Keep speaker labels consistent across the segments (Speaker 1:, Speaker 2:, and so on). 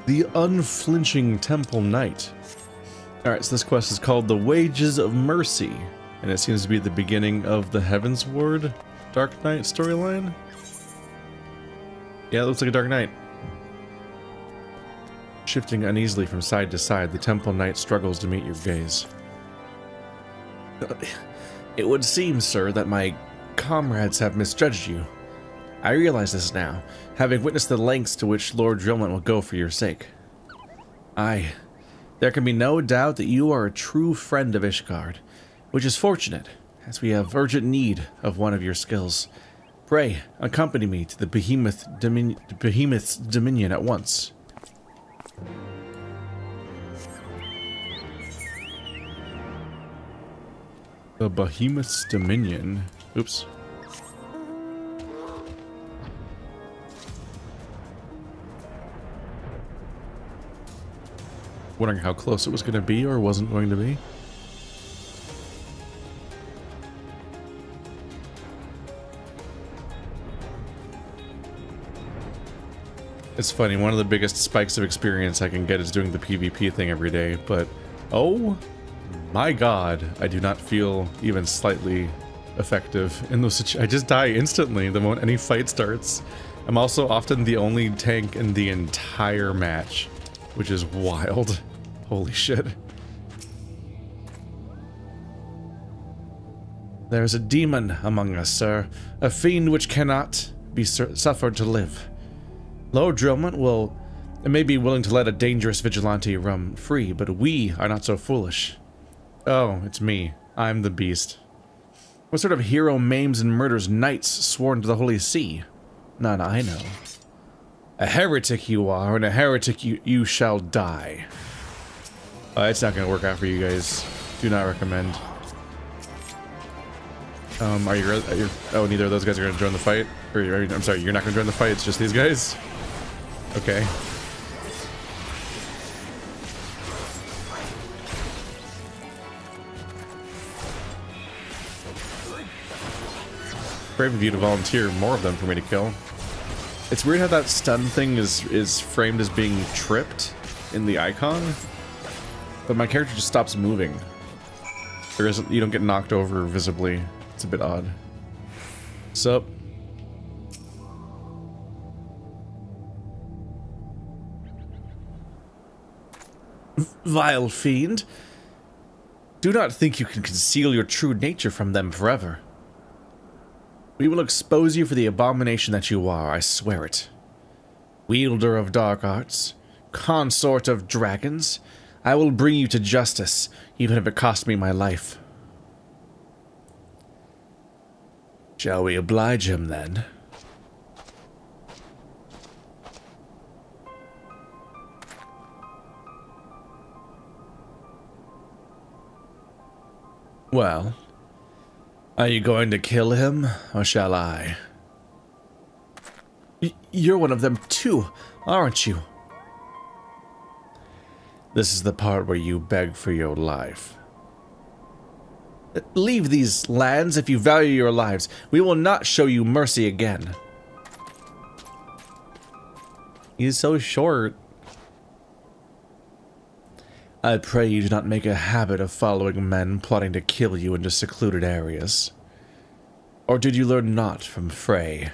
Speaker 1: The Unflinching Temple Knight. Alright, so this quest is called The Wages of Mercy, and it seems to be the beginning of the Heavensward Dark Knight storyline. Yeah, it looks like a Dark Knight. Shifting uneasily from side to side, the Temple Knight struggles to meet your gaze. It would seem, sir, that my comrades have misjudged you. I realize this now, having witnessed the lengths to which Lord Drillman will go for your sake. Aye, there can be no doubt that you are a true friend of Ishgard, which is fortunate, as we have urgent need of one of your skills. Pray, accompany me to the Behemoth's Dominion at once. The Behemoth's Dominion. Oops. Wondering how close it was going to be or wasn't going to be. It's funny, one of the biggest spikes of experience I can get is doing the PvP thing every day, but oh my god, I do not feel even slightly effective in those situations. I just die instantly the moment any fight starts. I'm also often the only tank in the entire match, which is wild. Holy shit. There's a demon among us, sir. A fiend which cannot be suffered to live. Lord Drillman may be willing to let a dangerous vigilante roam free, but we are not so foolish. Oh, it's me. I'm the beast. What sort of hero maims and murders knights sworn to the Holy See? None I know. A heretic you are, and a heretic you shall die. It's not gonna work out for you guys. Do not recommend. Oh, neither of those guys are gonna join the fight? Or, I'm sorry, you're not gonna join the fight, it's just these guys? Okay. Brave of you to volunteer more of them for me to kill. It's weird how that stun thing is framed as being tripped in the icon, but my character just stops moving. You don't get knocked over visibly. It's a bit odd. Sup? Vile fiend! Do not think you can conceal your true nature from them forever. We will expose you for the abomination that you are, I swear it. Wielder of dark arts, consort of dragons, I will bring you to justice, even if it costs me my life. Shall we oblige him, then? Well, are you going to kill him, or shall I? You're one of them too, aren't you? This is the part where you beg for your life. Leave these lands if you value your lives. We will not show you mercy again. He's so short. I pray you do not make a habit of following men plotting to kill you into secluded areas. Or did you learn naught from Frey?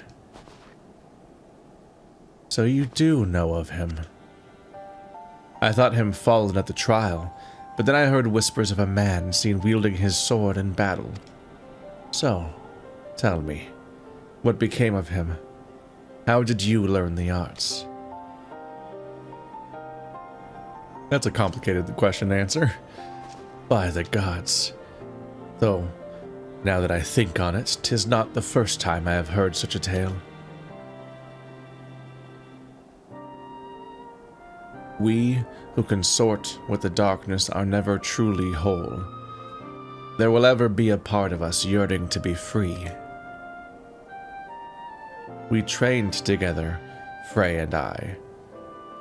Speaker 1: So you do know of him. I thought him fallen at the trial, but then I heard whispers of a man seen wielding his sword in battle. So, tell me, what became of him? How did you learn the arts? That's a complicated question to answer. By the gods. Though, now that I think on it, 'tis not the first time I have heard such a tale. We who consort with the darkness are never truly whole. There will ever be a part of us yearning to be free. We trained together, Frey and I.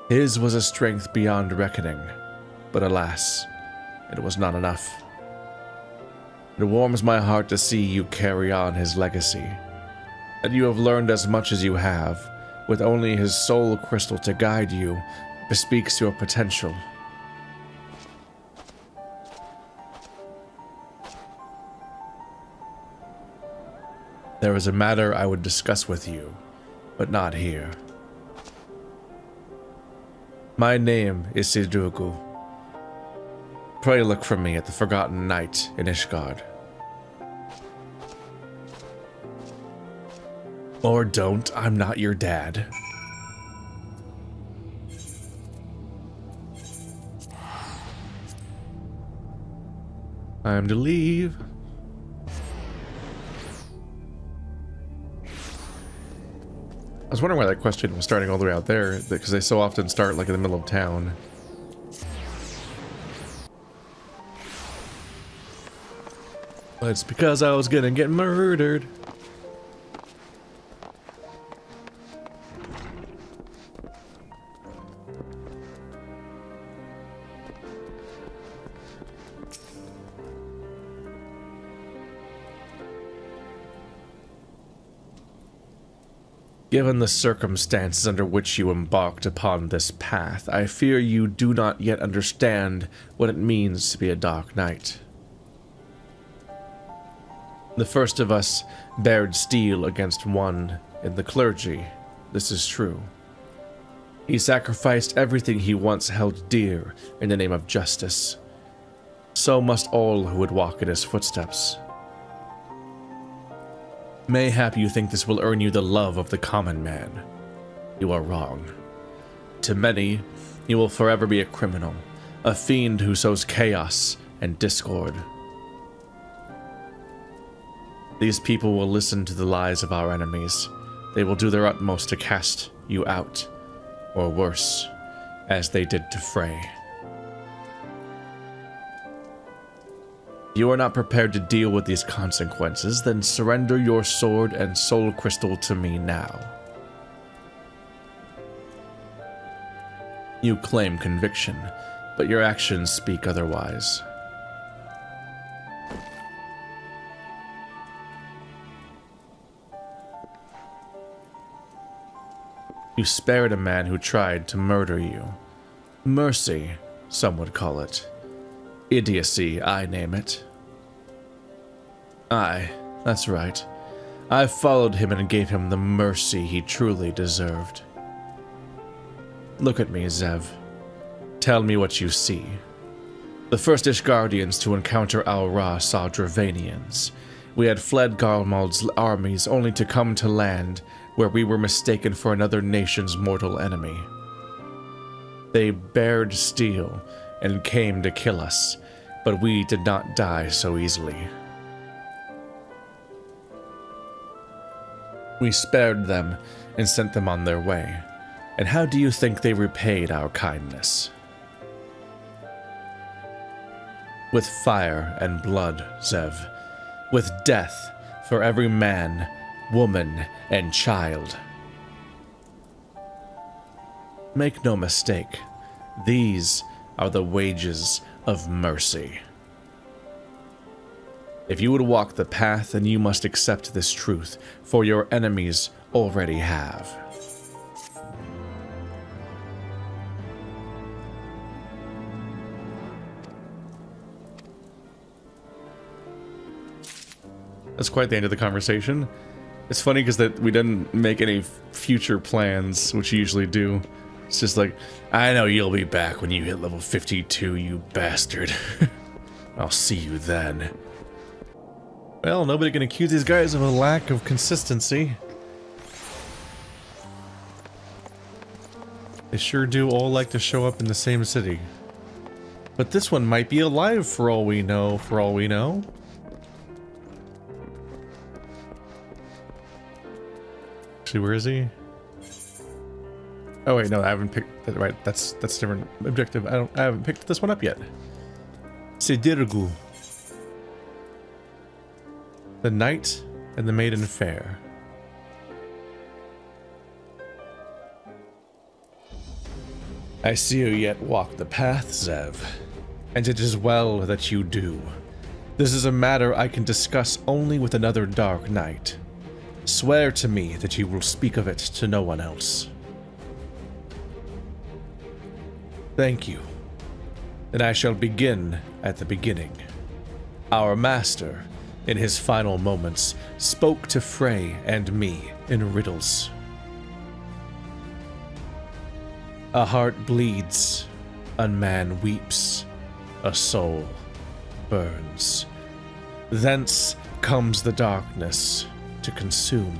Speaker 1: His was a strength beyond reckoning, but alas, it was not enough. It warms my heart to see you carry on his legacy, that you have learned as much as you have, with only his soul crystal to guide you, bespeaks your potential. There is a matter I would discuss with you, but not here. My name is Sidurgu. Pray look for me at the Forgotten Night in Ishgard. Or don't, I'm not your dad. Time to leave. I was wondering why that question was starting all the way out there, because they so often start like in the middle of town. But it's because I was gonna get murdered. Given the circumstances under which you embarked upon this path, I fear you do not yet understand what it means to be a Dark Knight. The first of us bared steel against one in the clergy. This is true. He sacrificed everything he once held dear in the name of justice. So must all who would walk in his footsteps. Mayhap you think this will earn you the love of the common man. You are wrong. To many, you will forever be a criminal, a fiend who sows chaos and discord. These people will listen to the lies of our enemies. They will do their utmost to cast you out, or worse, as they did to Frey. If you are not prepared to deal with these consequences, then surrender your sword and soul crystal to me now. You claim conviction, but your actions speak otherwise. You spared a man who tried to murder you. Mercy, some would call it. Idiocy, I name it. Aye, that's right. I followed him and gave him the mercy he truly deserved. Look at me, Zev. Tell me what you see. The first Ishgardians to encounter Al-Ra saw Dravanians. We had fled Garmald's armies only to come to land where we were mistaken for another nation's mortal enemy. They bared steel and came to kill us, but we did not die so easily. We spared them and sent them on their way. And how do you think they repaid our kindness? With fire and blood, Zev. With death for every man, woman, and child. Make no mistake, these are the wages of mercy. If you would walk the path, then you must accept this truth, for your enemies already have. That's quite the end of the conversation. It's funny because that we didn't make any future plans, which you usually do. It's just like, I know you'll be back when you hit level 52, you bastard. I'll see you then. Well, nobody can accuse these guys of a lack of consistency. They sure do all like to show up in the same city. But this one might be alive for all we know, Actually, where is he? Oh wait, no, I haven't picked that. Right, that's a different objective. I haven't picked this one up yet. Sidurgu. The Knight and the Maiden Fair. I see you yet walk the path, Zev, and it is well that you do. This is a matter I can discuss only with another Dark Knight. Swear to me that you will speak of it to no one else. Thank you. Then I shall begin at the beginning. Our master, in his final moments, spoke to Frey and me in riddles. A heart bleeds, a man weeps, a soul burns. Thence comes the darkness to consume.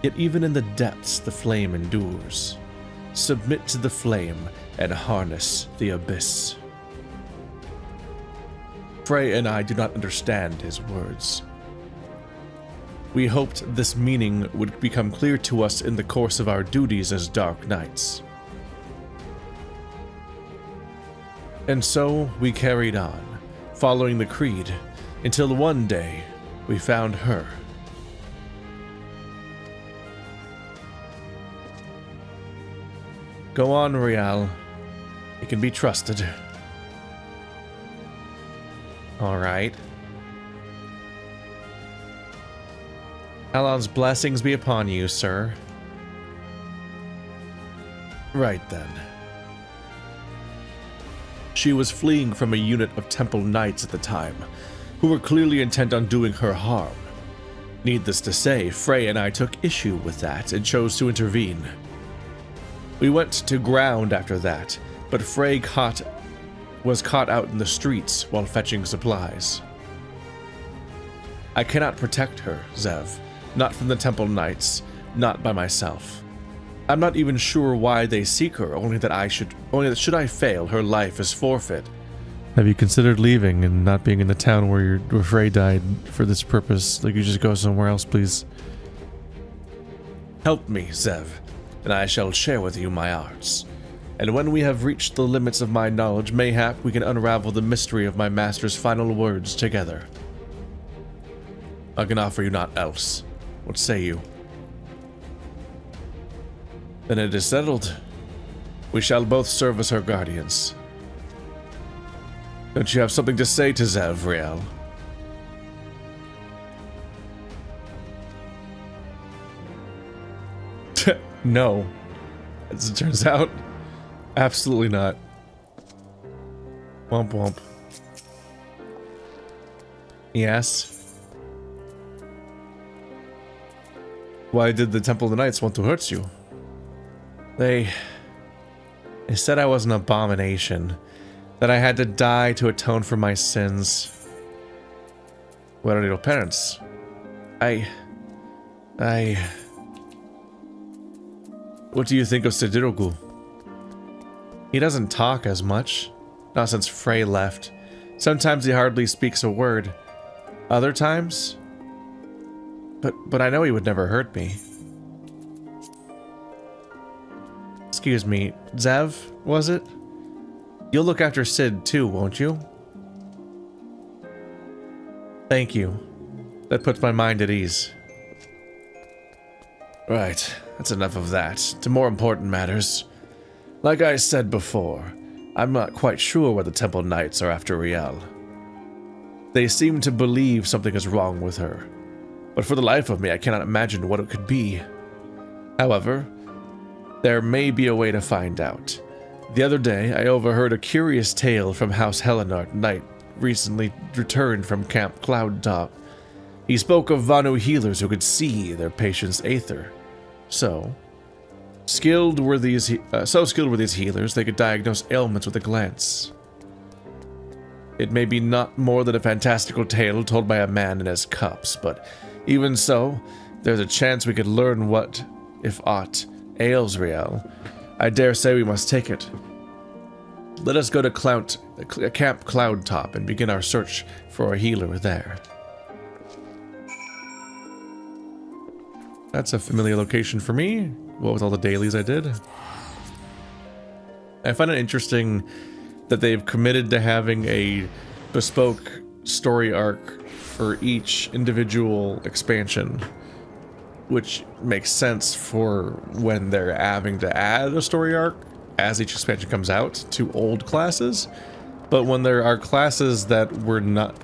Speaker 1: Yet even in the depths the flame endures. Submit to the flame and harness the abyss. Frey and I do not understand his words. We hoped this meaning would become clear to us in the course of our duties as Dark Knights. And so we carried on, following the creed, until one day we found her. Go on, Rial. He can be trusted. Alright. Alon's blessings be upon you, sir. Right then. She was fleeing from a unit of temple knights at the time, who were clearly intent on doing her harm. Needless to say, Frey and I took issue with that and chose to intervene. We went to ground after that, but Frey was caught out in the streets while fetching supplies. I cannot protect her, Zev, not from the temple knights, not by myself. I'm not even sure why they seek her, only that should I fail, her life is forfeit. Have you considered leaving and not being in the town where Frey died for this purpose? Like, you just go somewhere else, please. Help me, Zev, and I shall share with you my arts. And when we have reached the limits of my knowledge, mayhap we can unravel the mystery of my master's final words together. I can offer you naught else. What say you? Then it is settled. We shall both serve as her guardians. Don't you have something to say to Zev, Riel? No. As it turns out, absolutely not. Womp womp. Yes. Why did the Temple of the Knights want to hurt you? They said I was an abomination, that I had to die to atone for my sins. Where are your parents? What do you think of Sidirogu? He doesn't talk as much, not since Frey left. Sometimes he hardly speaks a word. Other times? But I know he would never hurt me. Excuse me, Zev, was it? You'll look after Sid too, won't you? Thank you. That puts my mind at ease. Right, that's enough of that. To more important matters. Like I said before, I'm not quite sure why the Temple Knights are after Riel. They seem to believe something is wrong with her, but for the life of me, I cannot imagine what it could be. However, there may be a way to find out. The other day, I overheard a curious tale from House Helenard Knight, recently returned from Camp Cloudtop. He spoke of Vanu healers who could see their patients' aether. So skilled were these healers, they could diagnose ailments with a glance. It may be not more than a fantastical tale told by a man in his cups, but even so, there's a chance we could learn what, if aught, ails Riel. I dare say we must take it. Let us go to Camp Cloudtop and begin our search for a healer there. That's a familiar location for me. What with all the dailies I did. I find it interesting that they've committed to having a bespoke story arc for each individual expansion, which makes sense for when they're having to add a story arc as each expansion comes out to old classes. But when there are classes that were not,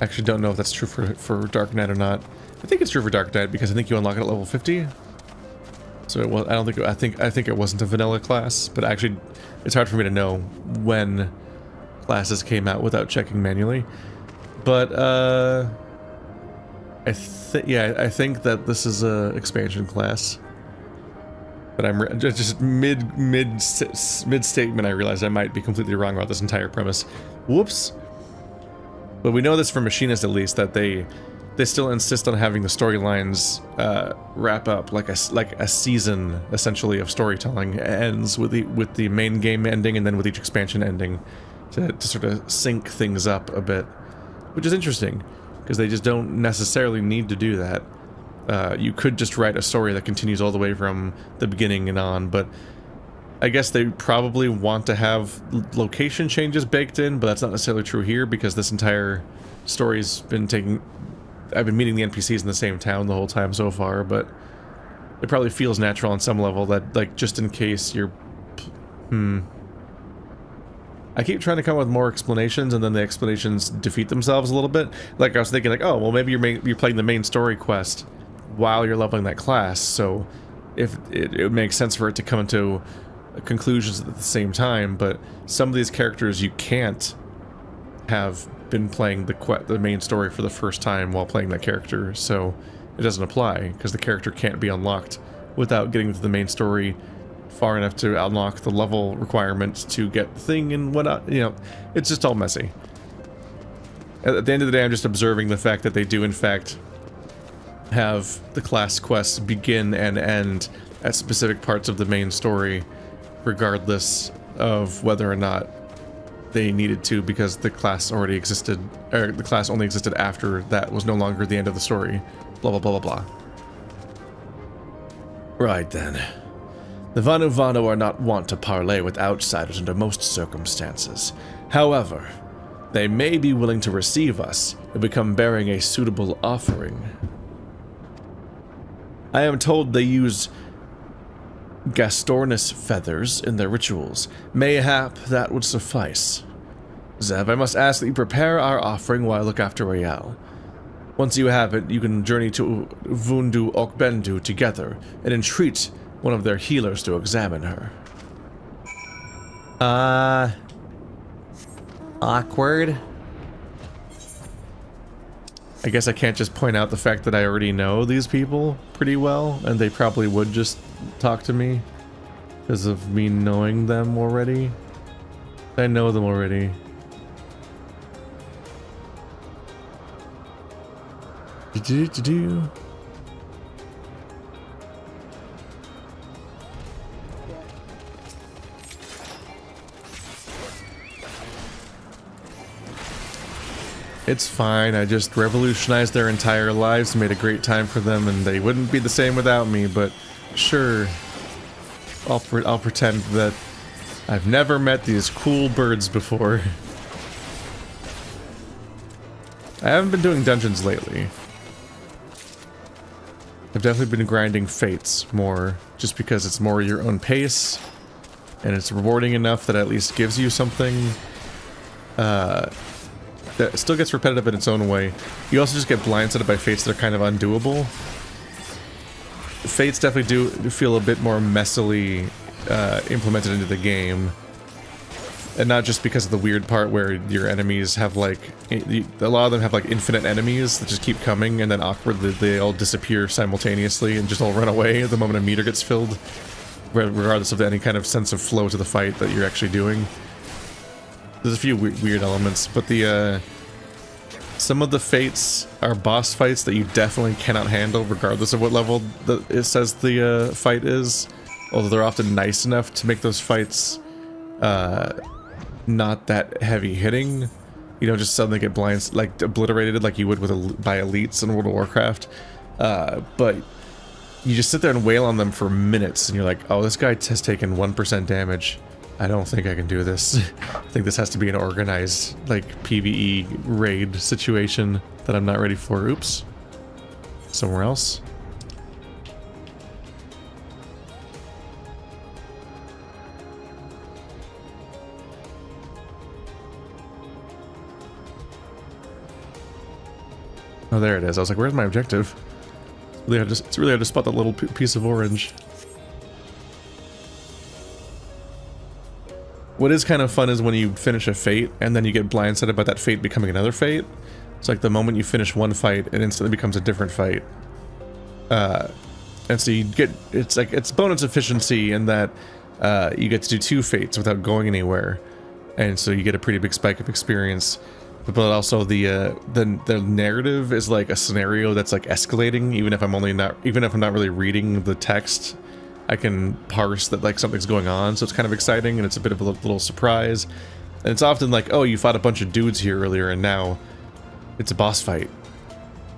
Speaker 1: actually don't know if that's true for Dark Knight or not. I think it's true for Dark Knight because I think you unlock it at level 50. So it was, I think it wasn't a vanilla class, but actually it's hard for me to know when classes came out without checking manually. But I think that this is a expansion class. But I'm just mid statement I realized I might be completely wrong about this entire premise. Whoops. But we know this from Machinist at least, that they still insist on having the storylines wrap up like a season essentially of storytelling. It ends with the main game ending and then with each expansion ending to sort of sync things up a bit, which is interesting because they just don't necessarily need to do that. You could just write a story that continues all the way from the beginning and on, but I guess they probably want to have location changes baked in, but that's not necessarily true here because this entire story's been taking... I've been meeting the NPCs in the same town the whole time so far, but it probably feels natural on some level that, like, just in case you're... I keep trying to come up with more explanations, and then the explanations defeat themselves a little bit. Like, I was thinking, like, oh, well, maybe you're playing the main story quest while you're leveling that class, so if it makes sense for it to come into conclusions at the same time, but some of these characters you can't have been playing the main story for the first time while playing that character, so it doesn't apply, because the character can't be unlocked without getting to the main story far enough to unlock the level requirements to get the thing and whatnot. You know, it's just all messy. At the end of the day, I'm just observing the fact that they do, in fact, have the class quests begin and end at specific parts of the main story, regardless of whether or not they needed to, because the class already existed, or the class only existed after that was no longer the end of the story. Blah, blah, blah, blah, blah. Right then. The Vanu Vanu are not wont to parley with outsiders under most circumstances. However, they may be willing to receive us if we come bearing a suitable offering. I am told they use Gastornis feathers in their rituals. Mayhap that would suffice. Zev, I must ask that you prepare our offering while I look after Rael. Once you have it, you can journey to Vundu Okbendu together and entreat one of their healers to examine her. Awkward. I guess I can't just point out the fact that I already know these people pretty well, and they probably would just talk to me because of me knowing them already. I know them already. It's fine, I just revolutionized their entire lives, made a great time for them, and they wouldn't be the same without me, but sure. I'll pretend that I've never met these cool birds before. I haven't been doing dungeons lately. I've definitely been grinding fates more, just because it's more your own pace, and it's rewarding enough that at least gives you something, that still gets repetitive in its own way. You also just get blindsided by fates that are kind of undoable. Fates definitely do feel a bit more messily implemented into the game. And not just because of the weird part where your enemies have like... A lot of them have like infinite enemies that just keep coming, and then awkwardly they all disappear simultaneously and just all run away the moment a meter gets filled. Regardless of any kind of sense of flow to the fight that you're actually doing. There's a few weird elements, but some of the fates are boss fights that you definitely cannot handle, regardless of what level it says the fight is. Although they're often nice enough to make those fights not that heavy hitting. You don't just suddenly get obliterated like you would by elites in World of Warcraft. But you just sit there and wail on them for minutes, and you're like, oh, this guy has taken 1% damage. I don't think I can do this. I think this has to be an organized, like, PvE raid situation that I'm not ready for. Oops. Somewhere else. Oh, there it is. I was like, where's my objective? It's really hard to spot that little piece of orange. what is kind of fun is when you finish a fate and then you get blindsided by that fate becoming another fate. It's like the moment you finish one fight, it instantly becomes a different fight. And so you get, it's like, it's bonus efficiency in that you get to do 2 fates without going anywhere. And so you get a pretty big spike of experience. But also the narrative is like a scenario that's like escalating, even if I'm not really reading the text. I can parse that like something's going on, so it's kind of exciting and it's a bit of a little surprise. And it's often like, oh, you fought a bunch of dudes here earlier and now it's a boss fight.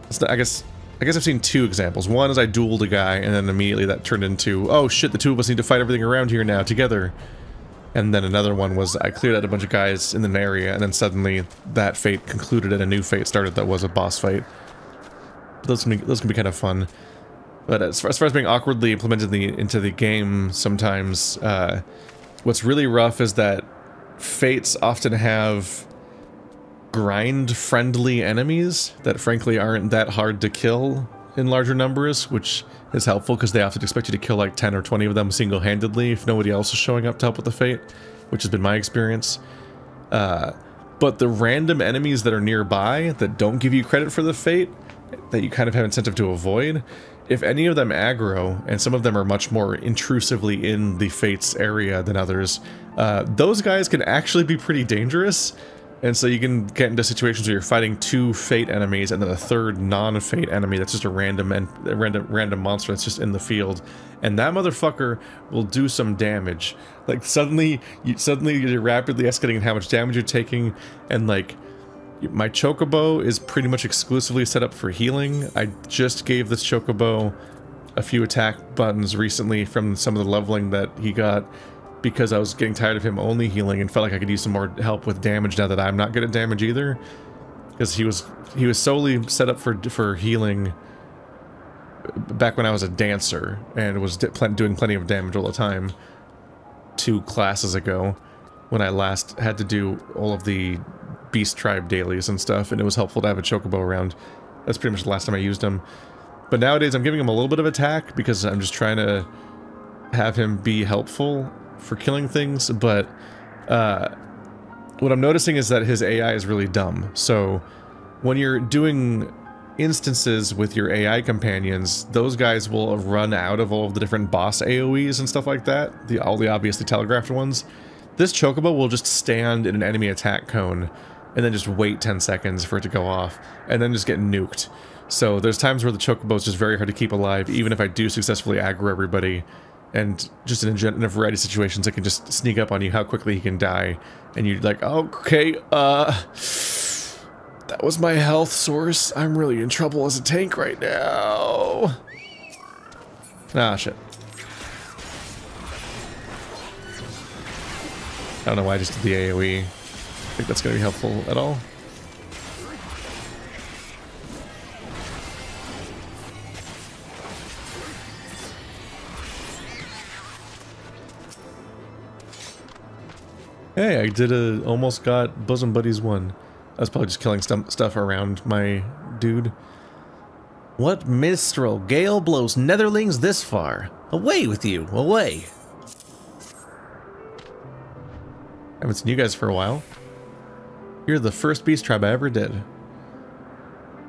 Speaker 1: It's not, I guess I've seen 2 examples. One is I dueled a guy and then immediately that turned into, oh shit, the 2 of us need to fight everything around here now together. And then another one was I cleared out a bunch of guys in an area and then suddenly that fate concluded and a new fate started that was a boss fight. Those can be kind of fun. But as far as being awkwardly implemented into the game sometimes, what's really rough is that fates often have grind-friendly enemies that frankly aren't that hard to kill in larger numbers, which is helpful because they often expect you to kill like 10 or 20 of them single-handedly if nobody else is showing up to help with the fate, which has been my experience. But the random enemies that are nearby that don't give you credit for the fate, that you kind of have incentive to avoid, if any of them aggro, and some of them are much more intrusively in the fate's area than others, those guys can actually be pretty dangerous. And so you can get into situations where you're fighting 2 fate enemies and then a 3rd non-fate enemy that's just a random monster that's just in the field, and that motherfucker will do some damage. Like suddenly you're rapidly escalating in how much damage you're taking, and like my chocobo is pretty much exclusively set up for healing. I just gave this chocobo a few attack buttons recently from some of the leveling that he got, because I was getting tired of him only healing and felt like I could use some more help with damage now that I'm not good at damage either. Because he was solely set up for healing back when I was a dancer and was doing plenty of damage all the time 2 classes ago, when I last had to do all of the beast tribe dailies and stuff, and it was helpful to have a chocobo around. That's pretty much the last time I used him. But nowadays I'm giving him a little bit of attack because I'm just trying to have him be helpful for killing things, but what I'm noticing is that his AI is really dumb. So when you're doing instances with your AI companions, those guys will run out of all of the different boss AoEs and stuff like that, all the obviously telegraphed ones. This chocobo will just stand in an enemy attack cone and then just wait 10 seconds for it to go off, and then just get nuked. So there's times where the chocobo is just very hard to keep alive, even if I do successfully aggro everybody. And just in a variety of situations, it can just sneak up on you how quickly he can die. And you're like, okay, that was my health source. I'm really in trouble as a tank right now. Ah, shit. I don't know why I just did the AoE. I think that's going to be helpful at all. Hey, I did almost got Bosom Buddies 1. I was probably just killing stuff around my dude.
Speaker 2: What minstrel gale blows netherlings this far? Away with you, away!
Speaker 1: I haven't seen you guys for a while. You're the first beast tribe I ever did.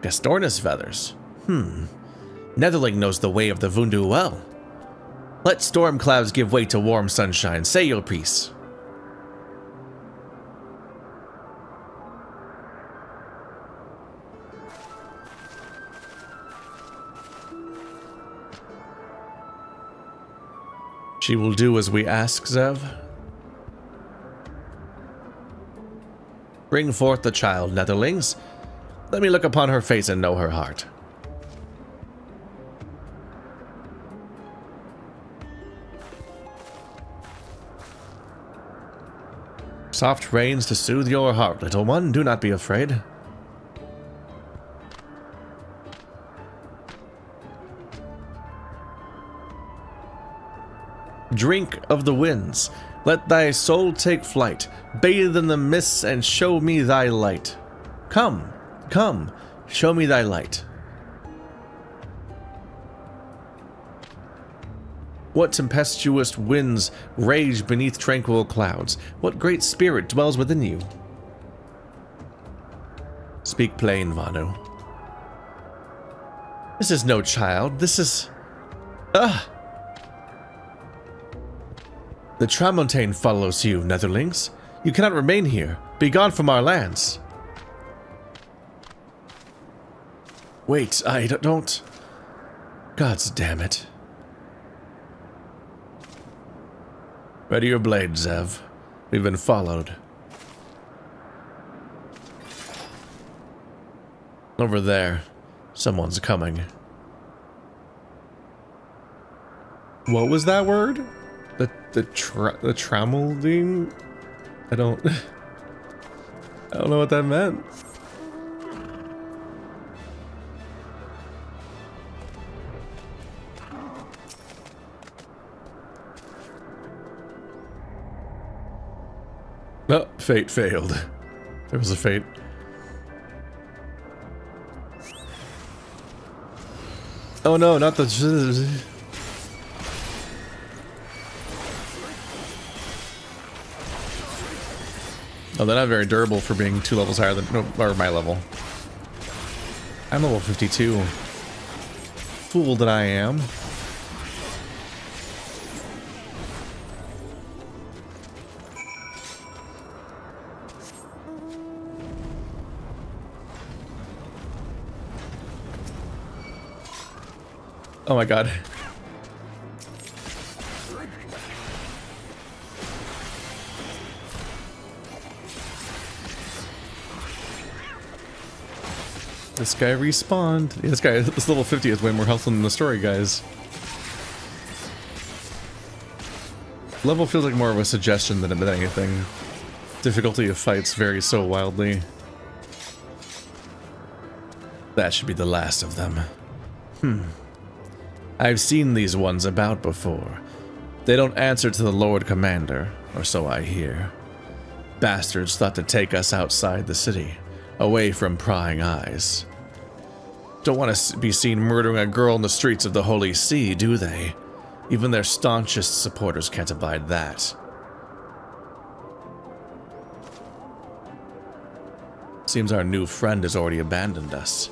Speaker 2: Gastornis feathers. Netherling knows the way of the Vundu well. Let storm clouds give way to warm sunshine. Say your piece.
Speaker 1: She will do as we ask, Zev.
Speaker 2: Bring forth the child, Netherlings. Let me look upon her face and know her heart. Soft rains to soothe your heart, little one. Do not be afraid. Drink of the winds. Let thy soul take flight. Bathe in the mists and show me thy light. Come, come, show me thy light. What tempestuous winds rage beneath tranquil clouds? What great spirit dwells within you? Speak plain, Vanu. This is no child. This is... Ah! The Tramontane follows you, Netherlings. You cannot remain here. Be gone from our lands. Wait, I don't... Gods damn it. Ready your blade, Zev. We've been followed. Over there. Someone's coming. What was that word? The tramelding? I don't know what that meant. Oh, fate failed. There was a fate. Oh no, not the... Oh, they're not very durable for being 2 levels higher than... No, or my level. I'm level 52. Fool that I am. Oh my god. This guy respawned. Yeah, this level 50 is way more health than the story guys. Level feels like more of a suggestion than anything. Difficulty of fights varies so wildly. That should be the last of them. I've seen these ones about before. They don't answer to the Lord Commander, or so I hear. Bastards thought to take us outside the city, away from prying eyes. Don't want to be seen murdering a girl in the streets of the Holy See, do they? Even their staunchest supporters can't abide that. Seems our new friend has already abandoned us.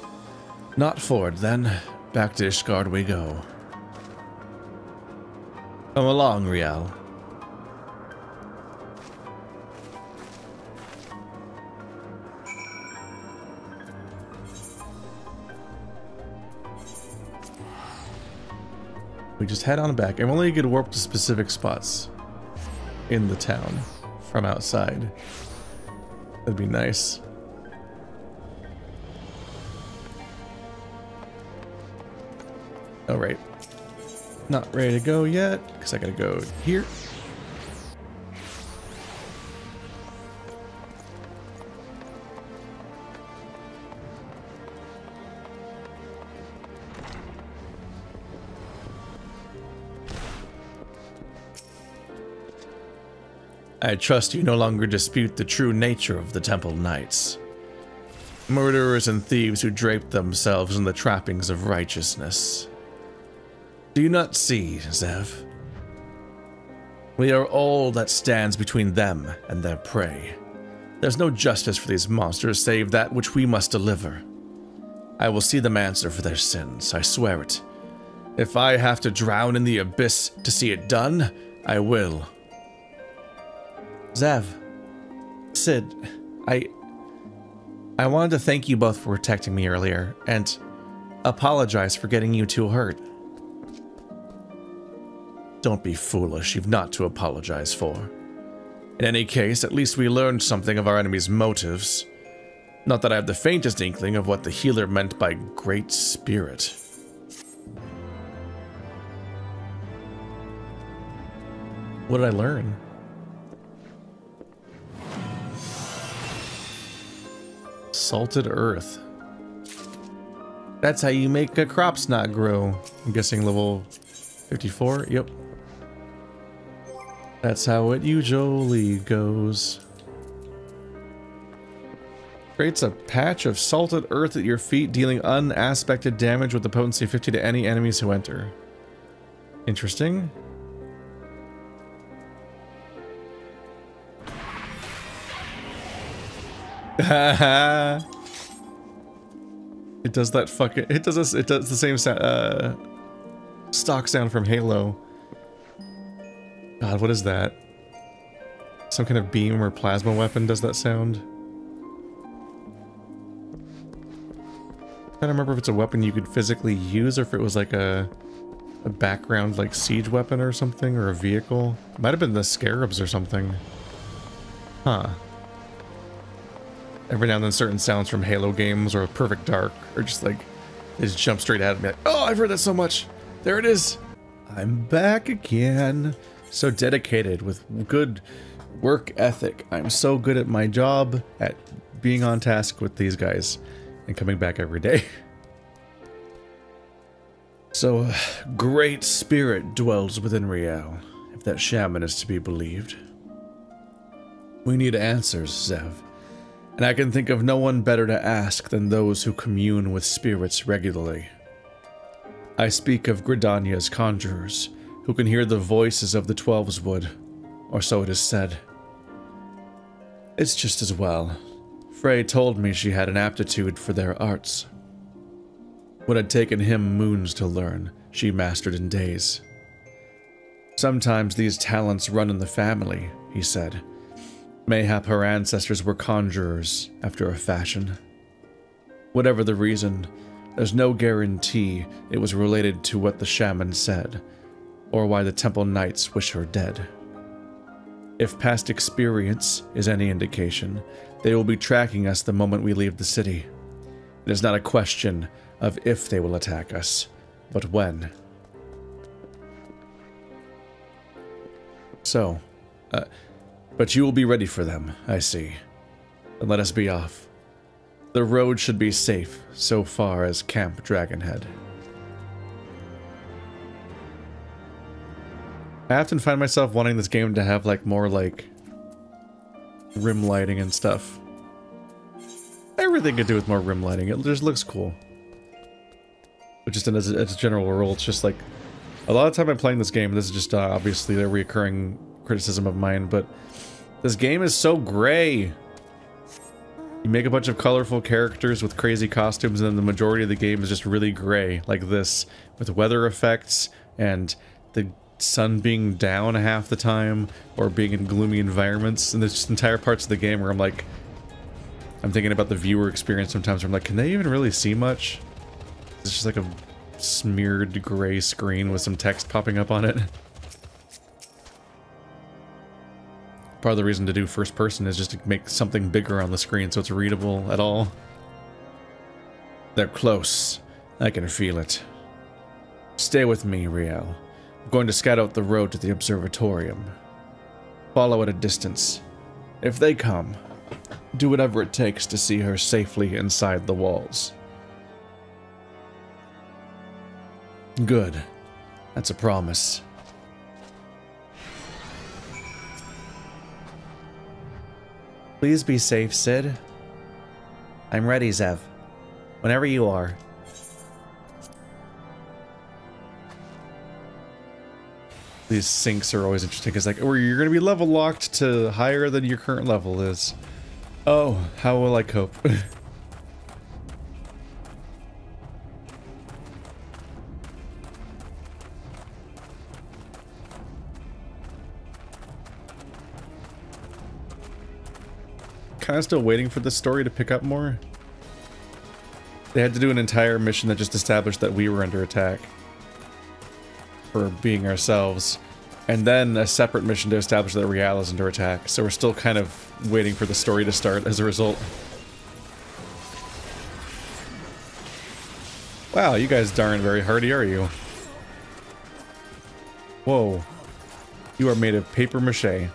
Speaker 2: Not forward, then. Back to Ishgard we go. Come along, Rial. We just head on back. I'm only going to warp to specific spots in the town from outside. That'd be nice. All right. Not ready to go yet, because I gotta go here. I trust you no longer dispute the true nature of the Temple Knights. Murderers and thieves who drape themselves in the trappings of righteousness. Do you not see, Zev? We are all that stands between them and their prey. There's no justice for these monsters save that which we must deliver. I will see them answer for their sins, I swear it. If I have to drown in the abyss to see it done, I will. Zev, Sid, I wanted to thank you both for protecting me earlier, and apologize for getting you two hurt. Don't be foolish, you've not to apologize for. In any case, at least we learned something of our enemy's motives. Not that I have the faintest inkling of what the healer meant by Great Spirit. What did I learn? Salted earth. That's how you make crops not grow. I'm guessing level 54? Yep. That's how it usually goes. Creates a patch of salted earth at your feet, dealing unaspected damage with the potency of 50 to any enemies who enter. Interesting.
Speaker 1: It does that fucking... It does the same sound, stock sound from Halo. God, what is that? Some kind of beam or plasma weapon does that sound? I don't remember if it's a weapon you could physically use or if it was like a background like siege weapon or something, or a vehicle. It might have been the scarabs or something. Huh. Every now and then certain sounds from Halo games or Perfect Dark are just like, they just jump straight at me like, oh, I've heard that so much. There it is. I'm back again. So dedicated with good work ethic. I'm so good at my job, at being on task with these guys and coming back every day. So, great spirit dwells within Riel, if that shaman is to be believed. We need answers, Zev, and I can think of no one better to ask than those who commune with spirits regularly. I speak of Gridania's conjurers, who can hear the voices of the Twelveswood, or so it is said. It's just as well. Frey told me she had an aptitude for their arts. What had taken him moons to learn, she mastered in days. Sometimes these talents run in the family, he said. Mayhap her ancestors were conjurers, after a fashion. Whatever the reason, there's no guarantee it was related to what the shaman said, or why the temple knights wish her dead. If past experience is any indication, they will be tracking us the moment we leave the city. It is not a question of if they will attack us, but when. So, but you will be ready for them, I see. Then let us be off. The road should be safe so far as Camp Dragonhead. I often find myself wanting this game to have like more like rim lighting and stuff. Everything could do with more rim lighting. It just looks cool. But just as a general rule, it's just like a lot of time I'm playing this game. This is just obviously a recurring criticism of mine, but this game is so gray. You make a bunch of colorful characters with crazy costumes, and then the majority of the game is just really gray, like this, with weather effects and the sun being down half the time, or being in gloomy environments. And there's just entire parts of the game where I'm like, I'm thinking about the viewer experience sometimes where I'm like, can they even really see much? It's just like a smeared gray screen with some text popping up on it. Part of the reason to do first person is just to make something bigger on the screen so it's readable at all. They're close. I can feel it. Stay with me, Riel. I'm going to scout out the road to the observatorium. Follow at a distance. If they come, do whatever it takes to see her safely inside the walls. Good. That's a promise. Please be safe, Sid. I'm ready, Zev. Whenever you are. These syncs are always interesting, because like, or you're going to be level locked to higher than your current level is. Oh, how will I cope? Kind of still waiting for the story to pick up more. They had to do an entire mission that just established that we were under attack for being ourselves, and then a separate mission to establish that Riel is under attack. So we're still kind of waiting for the story to start as a result. Wow, you guys aren't very hardy, are you? Whoa. You are made of paper mache. It's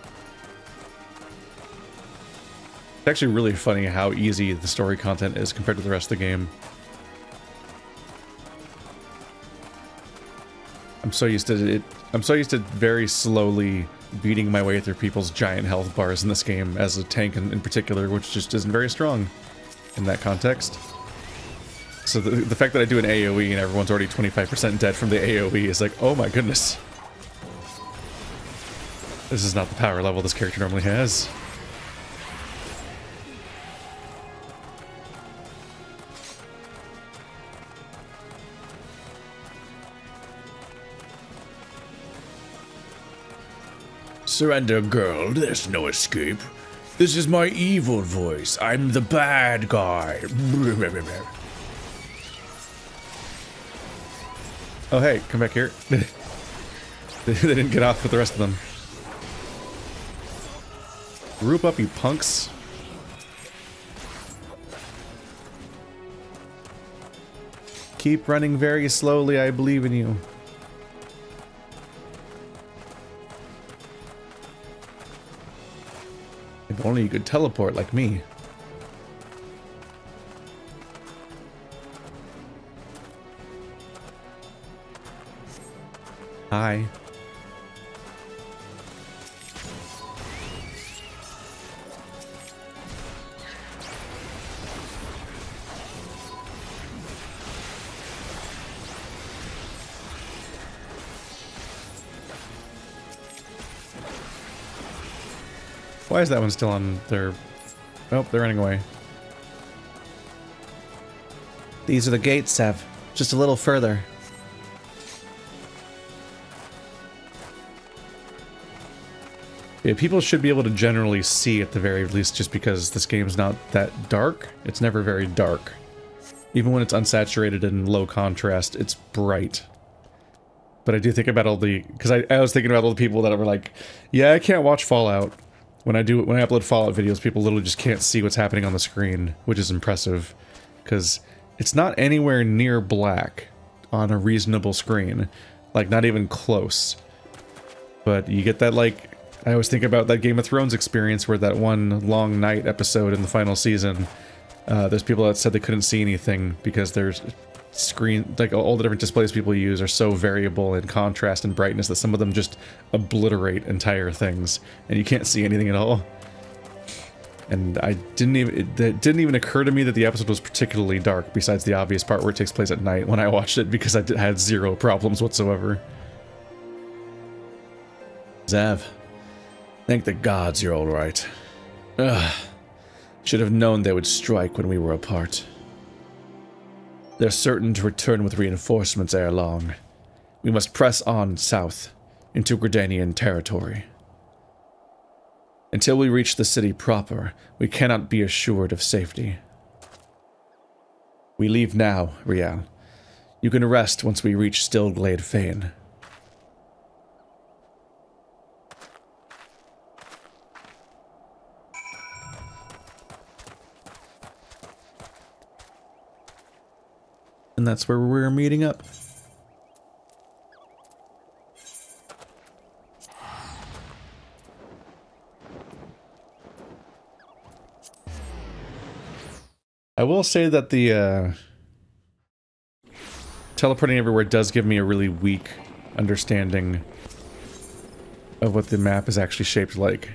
Speaker 1: actually really funny how easy the story content is compared to the rest of the game. I'm so used to it. I'm so used to very slowly beating my way through people's giant health bars in this game as a tank in particular, which just isn't very strong in that context. So the fact that I do an AoE and everyone's already 25% dead from the AoE is like, oh my goodness. This is not the power level this character normally has.
Speaker 2: Surrender, girl. There's no escape. This is my evil voice. I'm the bad guy.
Speaker 1: Oh, hey, come back here. They didn't get off with the rest of them. Group up, you punks. Keep running very slowly, I believe in you. If only you could teleport like me. Hi. Why is that one still on their... Oh, they're running away. These are the gates, Sev. Just a little further. Yeah, people should be able to generally see at the very least, just because this game's not that dark. It's never very dark. Even when it's unsaturated and low contrast, it's bright. But I do think about all the... Because I was thinking about all the people that were like, yeah, I can't watch Fallout. When I upload Fallout videos, people literally just can't see what's happening on the screen, which is impressive. Because it's not anywhere near black on a reasonable screen. Like, not even close. But you get that, like... I always think about that Game of Thrones experience where that one long night episode in the final season, there's people that said they couldn't see anything because there's screen, like all the different displays people use are so variable in contrast and brightness that some of them just obliterate entire things and you can't see anything at all. And it didn't even occur to me that the episode was particularly dark, besides the obvious part where it takes place at night when I watched it, because I had zero problems whatsoever.
Speaker 2: Zav. Thank the gods you're alright. Ugh. Should have known they would strike when we were apart. They're certain to return with reinforcements ere long. We must press on south, into Gridanian territory. Until we reach the city proper, we cannot be assured of safety. We leave now, Rial. You can rest once we reach Stillglade Fane.
Speaker 1: And that's where we're meeting up. I will say that the teleporting everywhere does give me a really weak understanding of what the map is actually shaped like.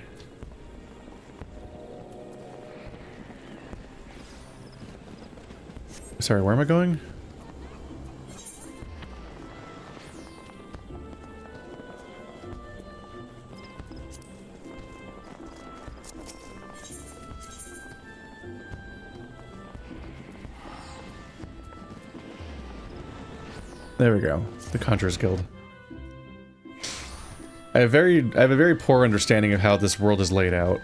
Speaker 1: Sorry, where am I going? There we go. The Conjurer's Guild. I have a very poor understanding of how this world is laid out.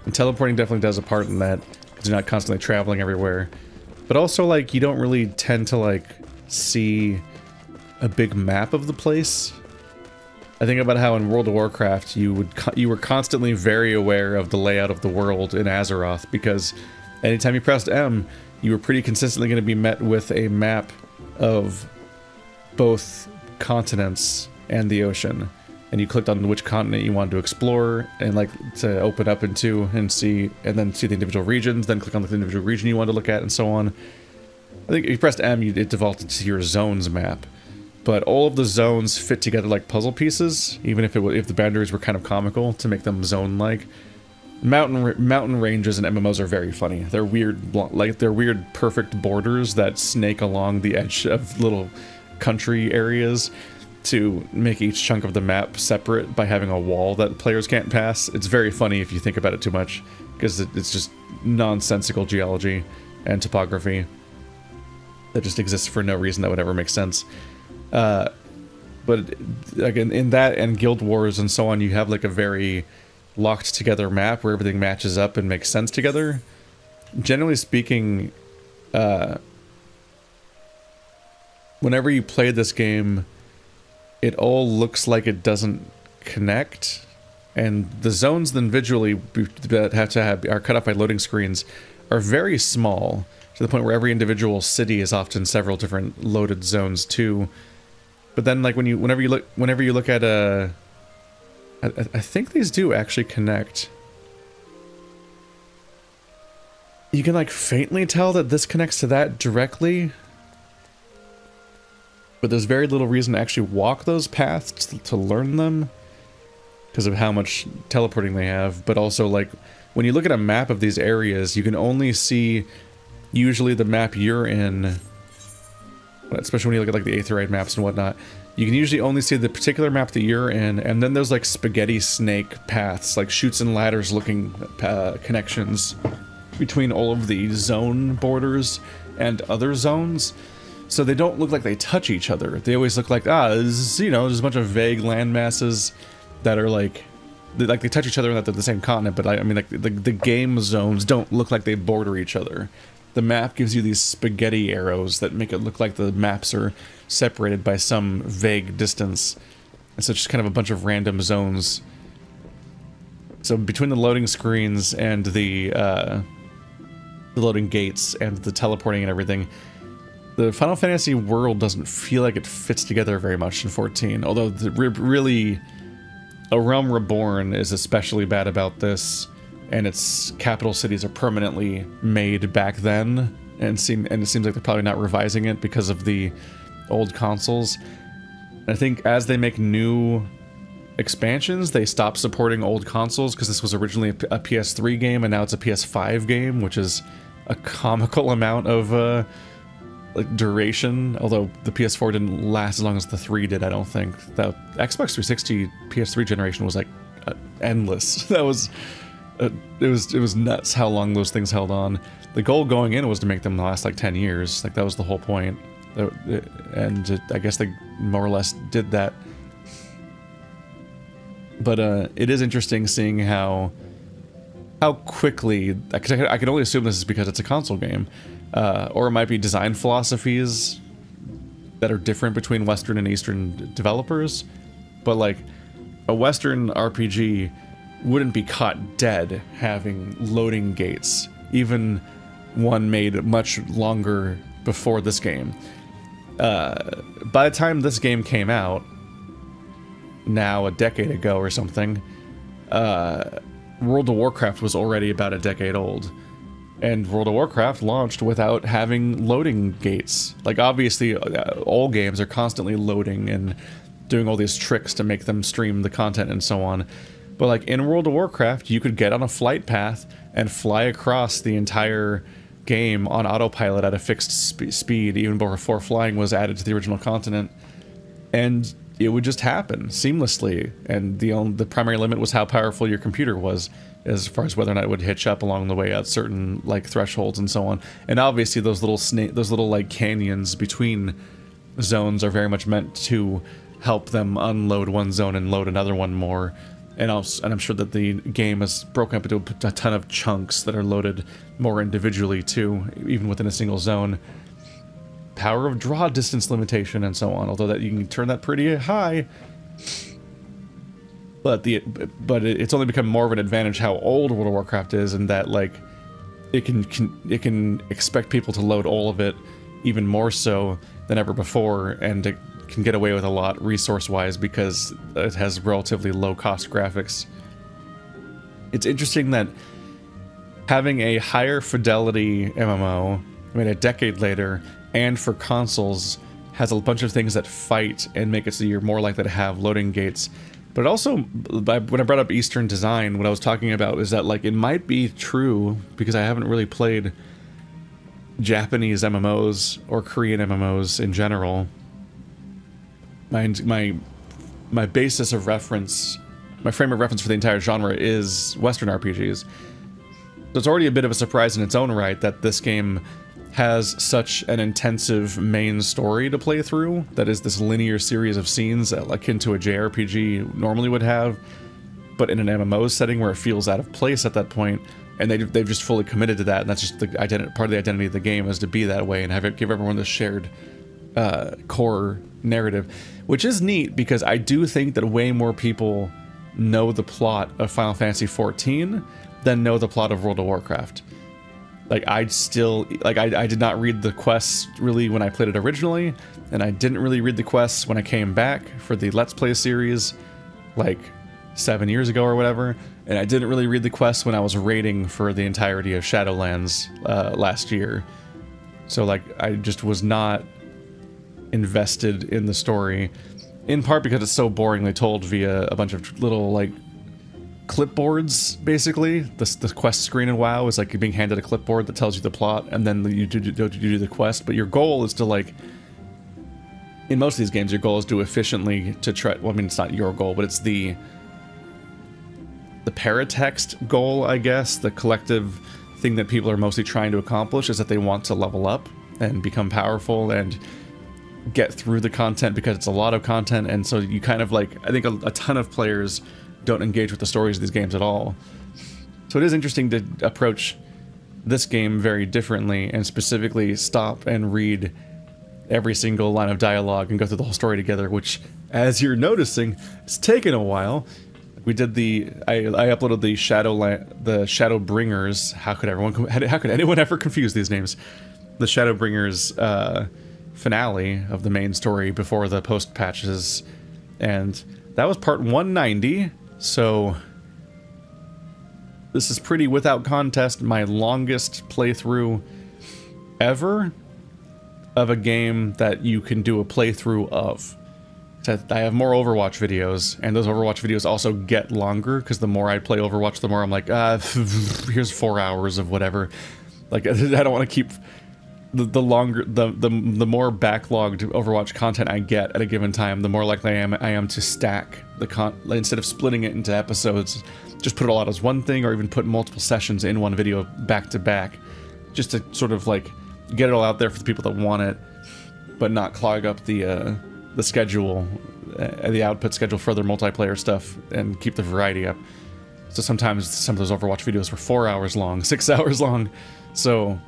Speaker 1: And teleporting definitely does a part in that, because you're not constantly traveling everywhere. But also, like, you don't really tend to, like, see a big map of the place. I think about how in World of Warcraft you were constantly very aware of the layout of the world in Azeroth, because anytime you pressed M, you were pretty consistently going to be met with a map of both continents and the ocean, and you clicked on which continent you wanted to explore and like to open up into and see, and then see the individual regions, then click on the individual region you wanted to look at, and so on. I think if you pressed M, it defaulted to your zones map, but all of the zones fit together like puzzle pieces, even if the boundaries were kind of comical to make them zone-like. Mountain ranges and MMOs are very funny. They're weird, like they're weird perfect borders that snake along the edge of little country areas to make each chunk of the map separate by having a wall that players can't pass. It's very funny if you think about it too much, because it's just nonsensical geology and topography that just exists for no reason that would ever make sense. But again, in that and Guild Wars and so on, you have like a very locked together map where everything matches up and makes sense together. Generally speaking, whenever you play this game, it all looks like it doesn't connect, and the zones then visually that are cut off by loading screens are very small, to the point where every individual city is often several different loaded zones too. But then, like whenever you look at I think these do actually connect. You can like faintly tell that this connects to that directly, but there's very little reason to actually walk those paths to learn them because of how much teleporting they have. But also, like, when you look at a map of these areas, you can only see usually the map you're in, especially when you look at like the Aetheryte maps and whatnot. You can usually only see the particular map that you're in, and then there's like spaghetti snake paths, like chutes and ladders looking connections between all of the zone borders and other zones. So they don't look like they touch each other. They always look like, there's, you know, there's a bunch of vague land masses that are like they touch each other and that they're the same continent, but I mean, like, the game zones don't look like they border each other. The map gives you these spaghetti arrows that make it look like the maps are separated by some vague distance. And so it's just kind of a bunch of random zones. So between the loading screens and the loading gates and the teleporting and everything, the Final Fantasy world doesn't feel like it fits together very much in 14. Although really, A Realm Reborn is especially bad about this, and its capital cities are permanently made back then, and it seems like they're probably not revising it because of the old consoles. And I think as they make new expansions, they stop supporting old consoles, because this was originally a PS3 game and now it's a PS5 game, which is a comical amount of like duration. Although the PS4 didn't last as long as the 3 did, I don't think. The Xbox 360 PS3 generation was like endless. That was it was nuts how long those things held on. The goal going in was to make them last like 10 years. Like, that was the whole point. And I guess they more or less did that. But it is interesting seeing how quickly, because I can only assume this is because it's a console game, or it might be design philosophies that are different between Western and Eastern developers. But like, a Western RPG wouldn't be caught dead having loading gates, even one made much longer before this game. By the time this game came out, now a decade ago or something, World of Warcraft was already about a decade old. And World of Warcraft launched without having loading gates. Like, obviously, all games are constantly loading and doing all these tricks to make them stream the content and so on. But like, in World of Warcraft, you could get on a flight path and fly across the entire game on autopilot at a fixed speed, even before flying was added to the original continent. And it would just happen seamlessly, and the primary limit was how powerful your computer was, as far as whether or not it would hitch up along the way at certain like thresholds and so on. And obviously those little like canyons between zones are very much meant to help them unload one zone and load another one more. And I'm sure that the game is broken up into a ton of chunks that are loaded more individually too, even within a single zone. Power of draw distance limitation and so on, although that you can turn that pretty high. But it's only become more of an advantage how old World of Warcraft is, and that like it can expect people to load all of it even more so than ever before, and it can get away with a lot resource-wise because it has relatively low-cost graphics. It's interesting that having a higher fidelity MMO, I mean, a decade later, and for consoles, has a bunch of things that fight and make it so you're more likely to have loading gates. But also, when I brought up Eastern design, what I was talking about is that, like, it might be true, because I haven't really played Japanese MMOs or Korean MMOs in general. My basis of reference, my frame of reference for the entire genre is Western RPGs. So it's already a bit of a surprise in its own right that this game has such an intensive main story to play through that is this linear series of scenes akin to a JRPG normally would have, but in an MMO setting where it feels out of place at that point, and they've just fully committed to that, and that's just the part of the identity of the game is to be that way and give everyone the shared core narrative, which is neat because I do think that way more people know the plot of Final Fantasy XIV than know the plot of World of Warcraft. Like, I did not read the quests really when I played it originally, and I didn't really read the quests when I came back for the Let's Play series, like 7 years ago or whatever, and I didn't really read the quests when I was raiding for the entirety of Shadowlands last year. So, like, I just was not invested in the story, in part because it's so boringly told via a bunch of little, like, clipboards, basically. The quest screen in WoW is like being handed a clipboard that tells you the plot, and then you do the quest, but your goal is to, like, in most of these games, your goal is to efficiently to try, well, I mean, it's not your goal, but it's the paratext goal, I guess, the collective thing that people are mostly trying to accomplish is that they want to level up and become powerful and get through the content because it's a lot of content, and so you kind of, like, I think a ton of players don't engage with the stories of these games at all. So it is interesting to approach this game very differently and specifically stop and read every single line of dialogue and go through the whole story together, which, as you're noticing, it's taken a while. We did I uploaded the Shadowbringers. How could anyone ever confuse these names? The Shadowbringers finale of the main story before the post patches, and that was part 190. So this is pretty, without contest, my longest playthrough ever of a game that you can do a playthrough of. I have more Overwatch videos, and those Overwatch videos also get longer, because the more I play Overwatch, the more I'm like, here's 4 hours of whatever. Like, I don't want to keep the longer, the more backlogged Overwatch content I get at a given time, the more likely I am to stack the instead of splitting it into episodes, just put it all out as one thing, or even put multiple sessions in one video back to back, just to sort of, like, get it all out there for the people that want it, but not clog up the schedule, the output schedule for other multiplayer stuff, and keep the variety up. So sometimes some of those Overwatch videos were 4 hours long, 6 hours long, so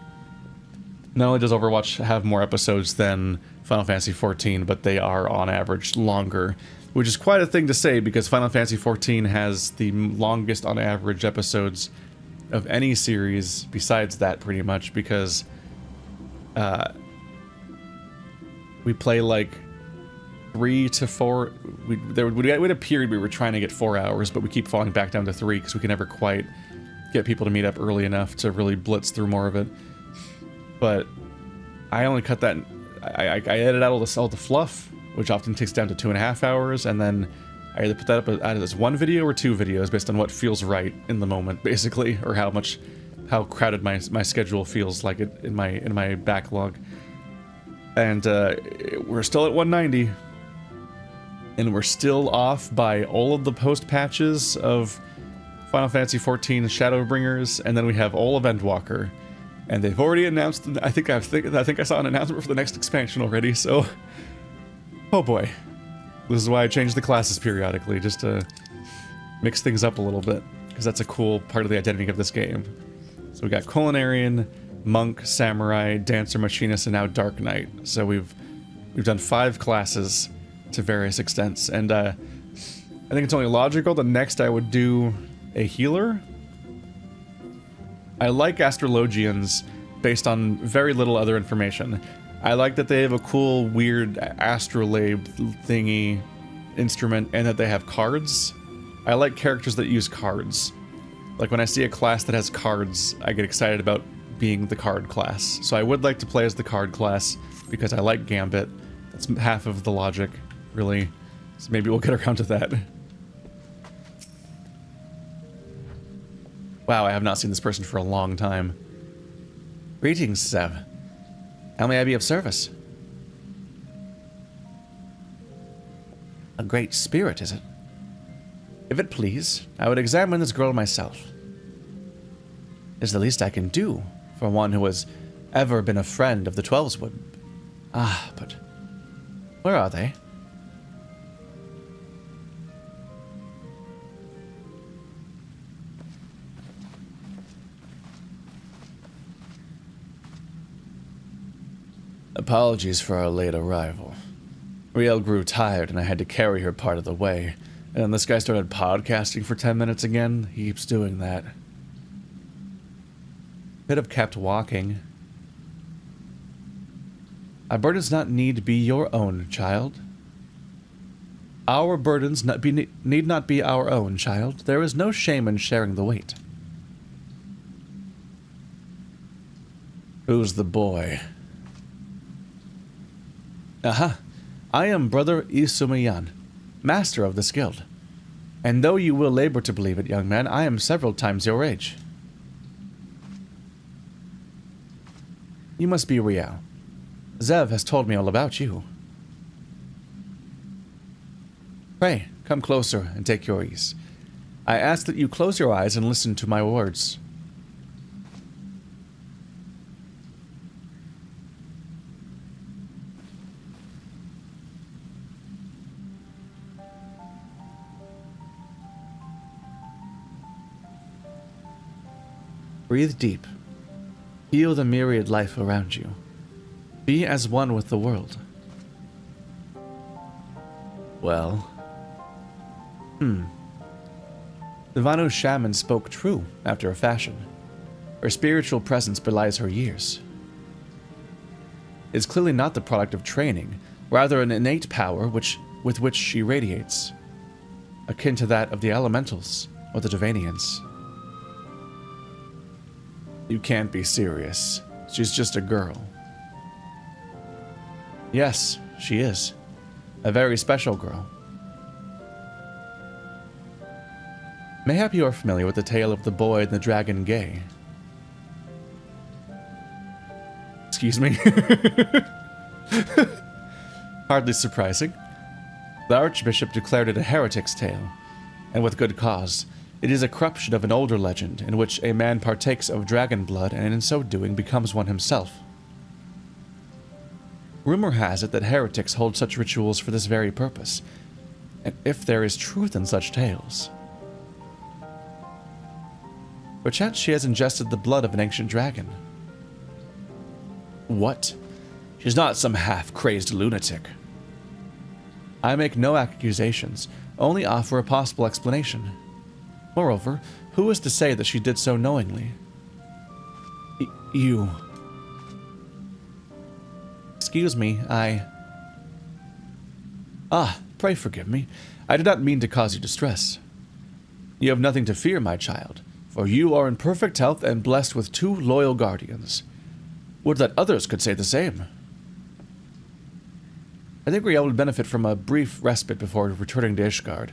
Speaker 1: not only does Overwatch have more episodes than Final Fantasy XIV, but they are on average longer, which is quite a thing to say because Final Fantasy XIV has the longest on average episodes of any series besides that, pretty much, because we play like 3 to 4. We had a period we were trying to get 4 hours, but we keep falling back down to 3 because we can never quite get people to meet up early enough to really blitz through more of it. But I only cut that. I edit out all the fluff, which often takes down to 2.5 hours, and then I either put that up either as one video or 2 videos based on what feels right in the moment, basically, or how crowded my schedule feels like it in my backlog. And we're still at 190, and we're still off by all of the post patches of Final Fantasy XIV Shadowbringers, and then we have all of Endwalker. And they've already announced, I think I saw an announcement for the next expansion already, so oh boy. This is why I change the classes periodically, just to mix things up a little bit, because that's a cool part of the identity of this game. So we got Culinarian, Monk, Samurai, Dancer, Machinist, and now Dark Knight. So we've done 5 classes to various extents, and I think it's only logical that next I would do a healer. I like Astrologians based on very little other information. I like that they have a cool, weird astrolabe thingy instrument, and that they have cards. I like characters that use cards. Like, when I see a class that has cards, I get excited about being the card class. So I would like to play as the card class, because I like Gambit. That's half of the logic, really. So maybe we'll get around to that. Wow, I have not seen this person for a long time. Greetings, Sev. How may I be of service? A great spirit, is it? If it please, I would examine this girl myself. It's the least I can do for one who was ever been a friend of the Twelves would. Ah, but where are they? Apologies for our late arrival. Riel grew tired and I had to carry her part of the way. And then this guy started podcasting for 10 minutes again. He keeps doing that. Could have kept walking. Our burdens not need to be your own, child. Our burdens need not be our own, child. There is no shame in sharing the weight. Who's the boy? Aha. I am Brother Isumayan, master of this guild. And though you will labor to believe it, young man, I am several times your age. You must be Riel. Zev has told me all about you. Pray, come closer and take your ease. I ask that you close your eyes and listen to my words. Breathe deep. Feel the myriad life around you. Be as one with the world. Well. The Vanu shaman spoke true, after a fashion. Her spiritual presence belies her years. It's clearly not the product of training, rather an innate power with which she radiates, akin to that of the elementals or the Devanians. You can't be serious. She's just a girl. Yes, she is. A very special girl. Mayhap you are familiar with the tale of the boy and the dragon gay. Excuse me? Hardly surprising. The Archbishop declared it a heretic's tale, and with good cause. It is a corruption of an older legend, in which a man partakes of dragon blood and in so doing becomes one himself. Rumor has it that heretics hold such rituals for this very purpose, and if there is truth in such tales. Perchance she has ingested the blood of an ancient dragon. What? She's not some half-crazed lunatic. I make no accusations, only offer a possible explanation. Moreover, who is to say that she did so knowingly? You. Excuse me, pray forgive me. I did not mean to cause you distress. You have nothing to fear, my child, for you are in perfect health and blessed with 2 loyal guardians. Would that others could say the same. I think Riel would benefit from a brief respite before returning to Ishgard,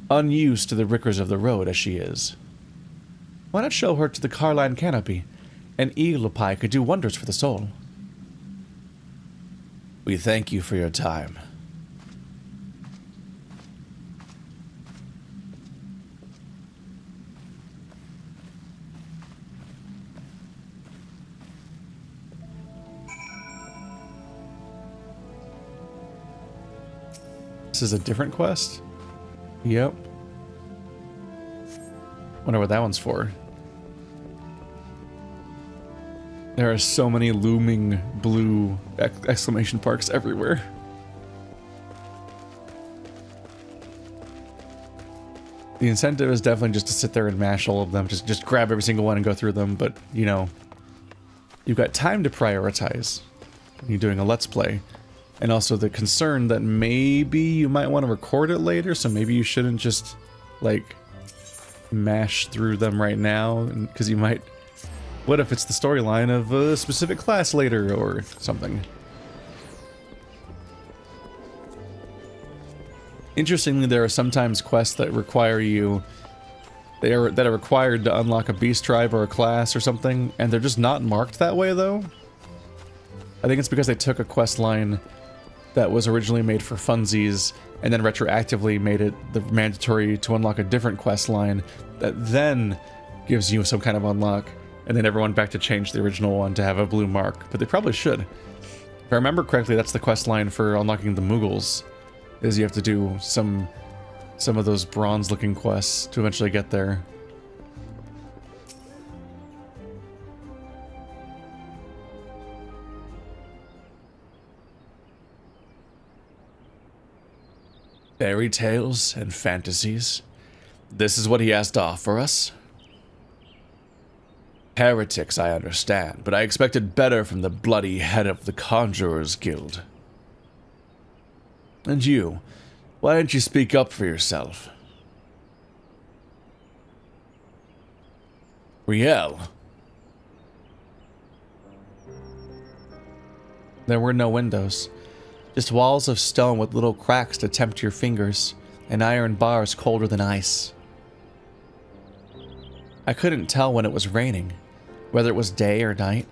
Speaker 1: unused to the rickers of the road as she is. Why not show her to the Garlean canopy? An eagle pie could do wonders for the soul. We thank you for your time. This is a different quest? Yep. Wonder what that one's for. There are so many looming blue exclamation marks everywhere. The incentive is definitely just to sit there and mash all of them. Just grab every single one and go through them, but, you know, you've got time to prioritize when you're doing a Let's Play. And also the concern that maybe you might want to record it later, so maybe you shouldn't just, like, mash through them right now, because you might... What if it's the storyline of a specific class later, or something? Interestingly, there are sometimes quests that require you... that are required to unlock a beast tribe or a class or something, and they're just not marked that way, though. I think it's because they took a quest line that was originally made for funsies, and then retroactively made it mandatory to unlock a different quest line that then gives you some kind of unlock. and they never went back to change the original one to have a blue mark, but they probably should. If I remember correctly, that's the quest line for unlocking the Mughals, is you have to do some of those bronze-looking quests to eventually get there. Fairy tales and fantasies. This is what he has to offer us? Heretics, I understand, but I expected better from the bloody head of the Conjurers Guild. And you, why didn't you speak up for yourself? Riel. There were no windows, just walls of stone with little cracks to tempt your fingers, and iron bars colder than ice. I couldn't tell when it was raining, whether it was day or night.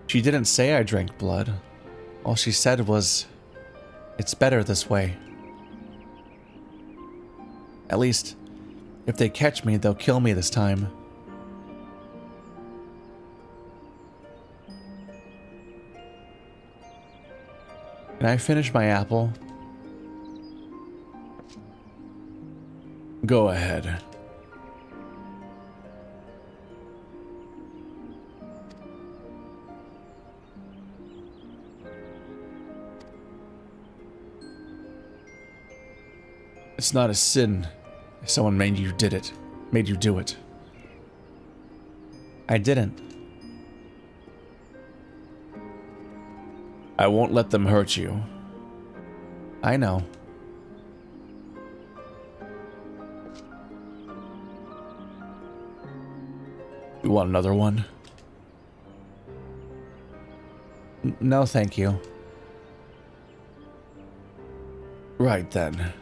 Speaker 1: She didn't say I drank blood. All she said was, "It's better this way." At least, if they catch me, they'll kill me this time. Can I finish my apple? Go ahead. It's not a sin if someone made you do it. I didn't. I won't let them hurt you. I know. You want another one? No, thank you. Right then.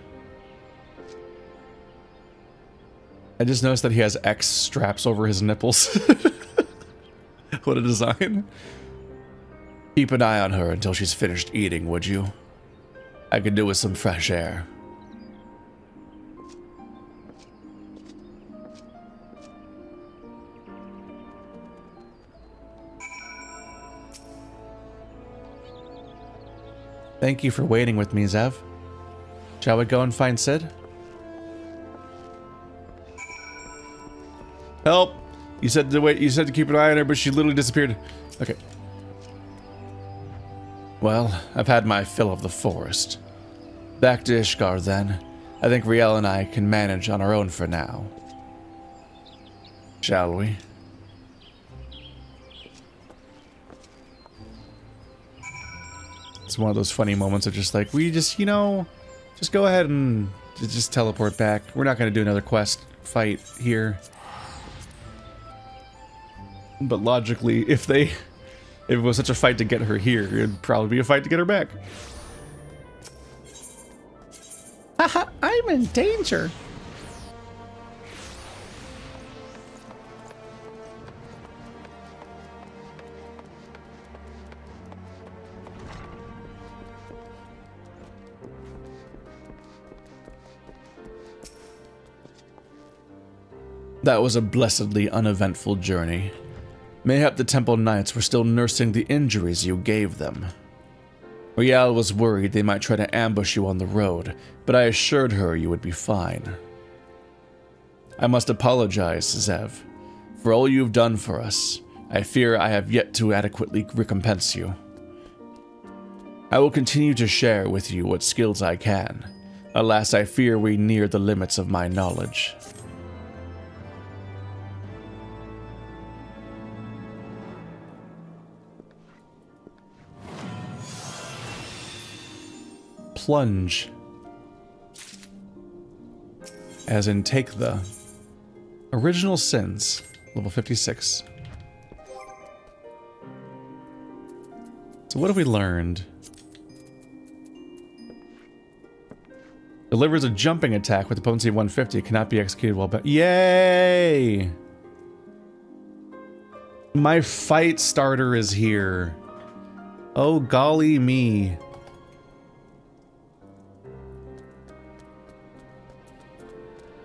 Speaker 1: I just noticed that he has X straps over his nipples. What a design. Keep an eye on her until she's finished eating, would you? I could do with some fresh air. Thank you for waiting with me, Zev. Shall we go and find Sid? Help! You said to wait. You said to keep an eye on her, but she literally disappeared. Okay. Well, I've had my fill of the forest. Back to Ishgard, then. I think Riel and I can manage on our own for now. Shall we? It's one of those funny moments of just like, we just, you know, just go ahead and just teleport back. We're not going to do another quest fight here. But logically, if it was such a fight to get her here, it'd probably be a fight to get her back. Haha, I'm in danger. That was a blessedly uneventful journey. Mayhap the Temple Knights were still nursing the injuries you gave them. Riel was worried they might try to ambush you on the road, but I assured her you would be fine. I must apologize, Zev. For all you've done for us, I fear I have yet to adequately recompense you. I will continue to share with you what skills I can. Alas, I fear we near the limits of my knowledge. Plunge. As in take the original sins. Level 56. So what have we learned? Delivers a jumping attack with a potency of 150. Cannot be executed while back. Yay! My fight starter is here. Oh golly me.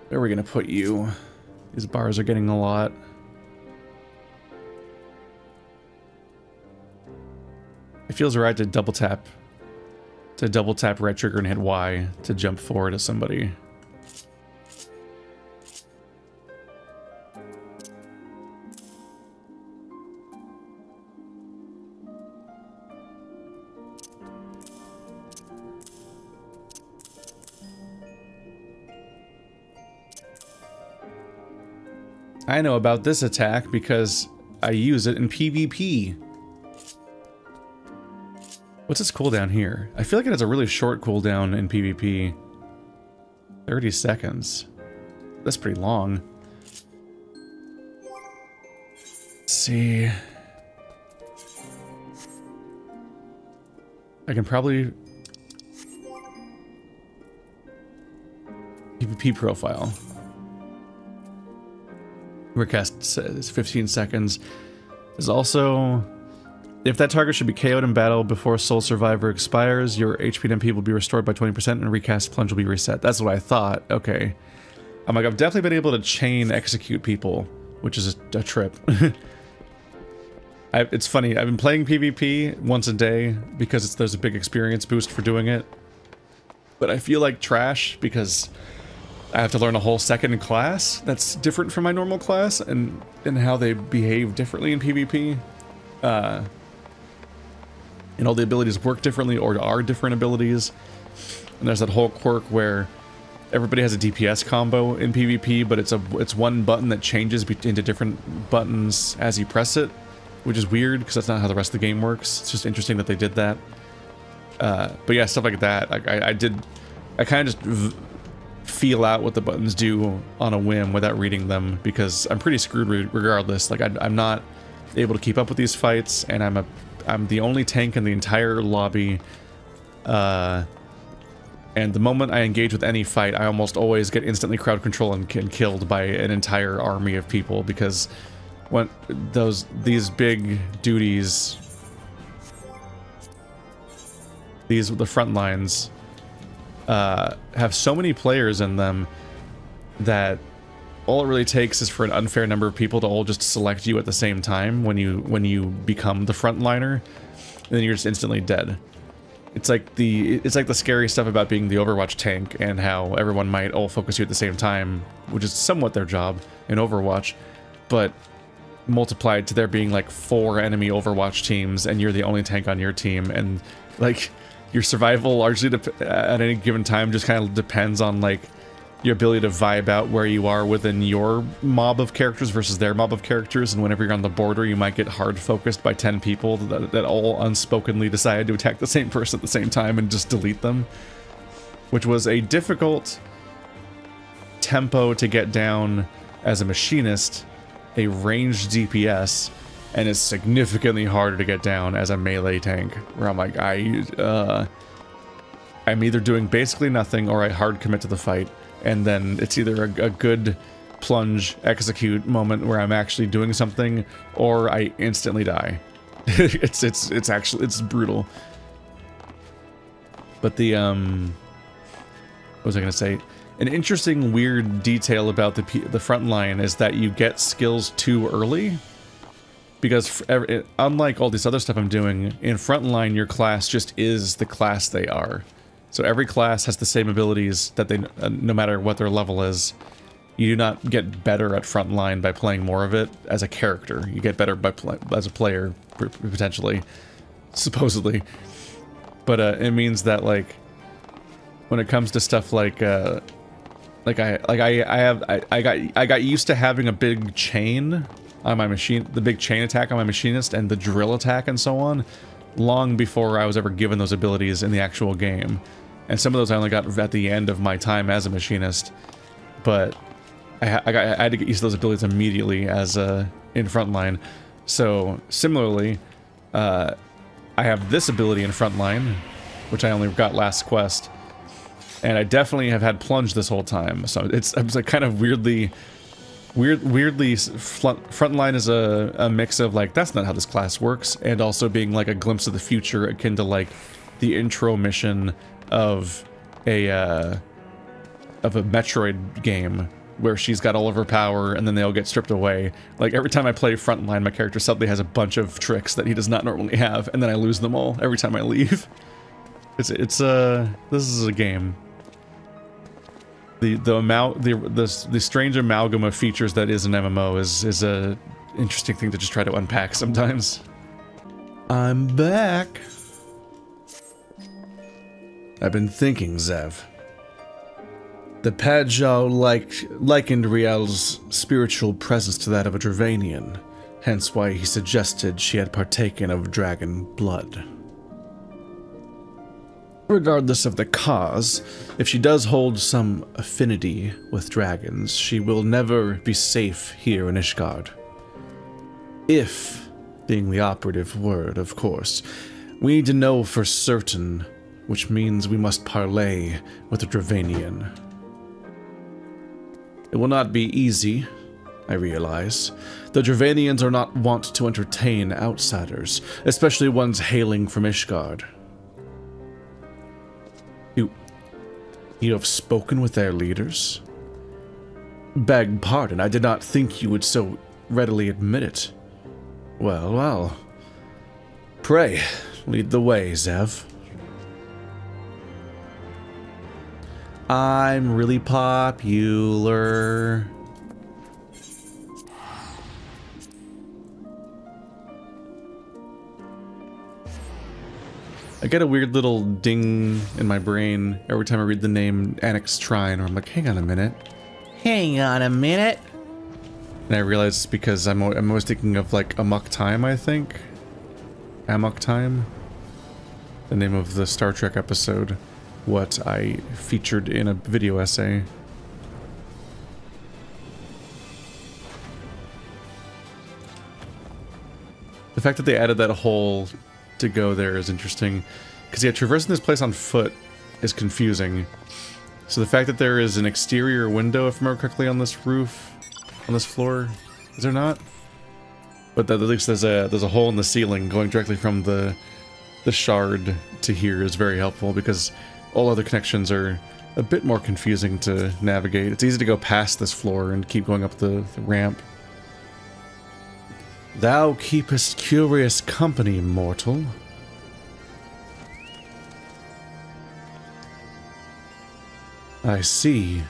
Speaker 1: Where are we gonna put you? These bars are getting a lot. feels right to double tap right trigger and hit Y to jump forward at somebody. I know about this attack because I use it in PvP. What's its cooldown here? I feel like it has a really short cooldown in PvP. 30 seconds. That's pretty long. Let's see. I can probably... PvP profile. Recast says 15 seconds. There's also... If that target should be KO'd in battle before Soul Survivor expires, your HP and MP will be restored by 20% and recast plunge will be reset. That's what I thought. Okay. I'm like, I've definitely been able to chain execute people, which is a trip. It's funny, I've been playing PvP once a day because there's a big experience boost for doing it. But I feel like trash because I have to learn a whole second class that's different from my normal class and how they behave differently in PvP. And all the abilities work differently or are different abilities. And there's that whole quirk where everybody has a DPS combo in PvP, but it's one button that changes into different buttons as you press it, which is weird because that's not how the rest of the game works. It's just interesting that they did that. But yeah, stuff like that. I kind of just feel out what the buttons do on a whim without reading them because I'm pretty screwed regardless. Like I'm not able to keep up with these fights, and I'm the only tank in the entire lobby, and the moment I engage with any fight, I almost always get instantly crowd control and killed by an entire army of people because when these big duties, the front lines, have so many players in them that all it really takes is for an unfair number of people to all just select you at the same time when you become the frontliner, and then you're just instantly dead. It's like the scary stuff about being the Overwatch tank and how everyone might all focus you at the same time, which is somewhat their job in Overwatch, but multiplied to there being like 4 enemy Overwatch teams and you're the only tank on your team, and like your survival largely at any given time just kind of depends on like your ability to vibe out where you are within your mob of characters versus their mob of characters, and whenever you're on the border you might get hard focused by 10 people that all unspokenly decided to attack the same person at the same time and just delete them, which was a difficult tempo to get down as a machinist, a ranged DPS, and is significantly harder to get down as a melee tank, where I'm like, I'm either doing basically nothing or I hard commit to the fight, and then it's either a good plunge execute moment where I'm actually doing something, or I instantly die. it's brutal. But the what was I gonna say? An interesting weird detail about the front line is that you get skills too early, because unlike all this other stuff I'm doing, in frontline your class just is the class they are. So every class has the same abilities that they, no matter what their level is. You do not get better at frontline by playing more of it as a character. You get better by as a player, potentially, supposedly. But it means that like when it comes to stuff like I got used to having a big chain on my machine, the big chain attack on my machinist and the drill attack and so on, long before I was ever given those abilities in the actual game. And some of those I only got at the end of my time as a machinist, but I had to get used to those abilities immediately as in frontline. So similarly, I have this ability in frontline, which I only got last quest, and I definitely have had plunge this whole time. So it's like kind of weirdly frontline is a mix of like, that's not how this class works, and also being like a glimpse of the future, akin to like the intro mission of a Metroid game, where she's got all of her power and then they all get stripped away. Like, every time I play Frontline, my character suddenly has a bunch of tricks that he does not normally have, and then I lose them all every time I leave. This is a game. The strange amalgam of features that is an MMO is a interesting thing to just try to unpack sometimes. I'm back. I've been thinking, Zev. The Padjao likened Riel's spiritual presence to that of a Dravanian, hence why he suggested she had partaken of dragon blood. Regardless of the cause, if she does hold some affinity with dragons, she will never be safe here in Ishgard. If, being the operative word, of course, we need to know for certain, which means we must parley with the Dravanian. It will not be easy, I realize. The Dravanians are not wont to entertain outsiders, especially ones hailing from Ishgard. You have spoken with their leaders? Beg pardon, I did not think you would so readily admit it. Well, well. Pray, lead the way, Zev. I'm really popular. I get a weird little ding in my brain every time I read the name Annex Shrine, or I'm like, hang on a minute. Hang on a minute. And I realize it's because I'm always thinking of, like, Amok Time, I think. Amok Time? The name of the Star Trek episode. What I featured in a video essay. The fact that they added that hole to go there is interesting. Because, yeah, traversing this place on foot is confusing. So the fact that there is an exterior window, if I remember correctly, on this roof, on this floor, is there not? But at least there's a hole in the ceiling going directly from the shard to here is very helpful, because all other connections are a bit more confusing to navigate. It's easy to go past this floor and keep going up the ramp. Thou keepest curious company, mortal. I see.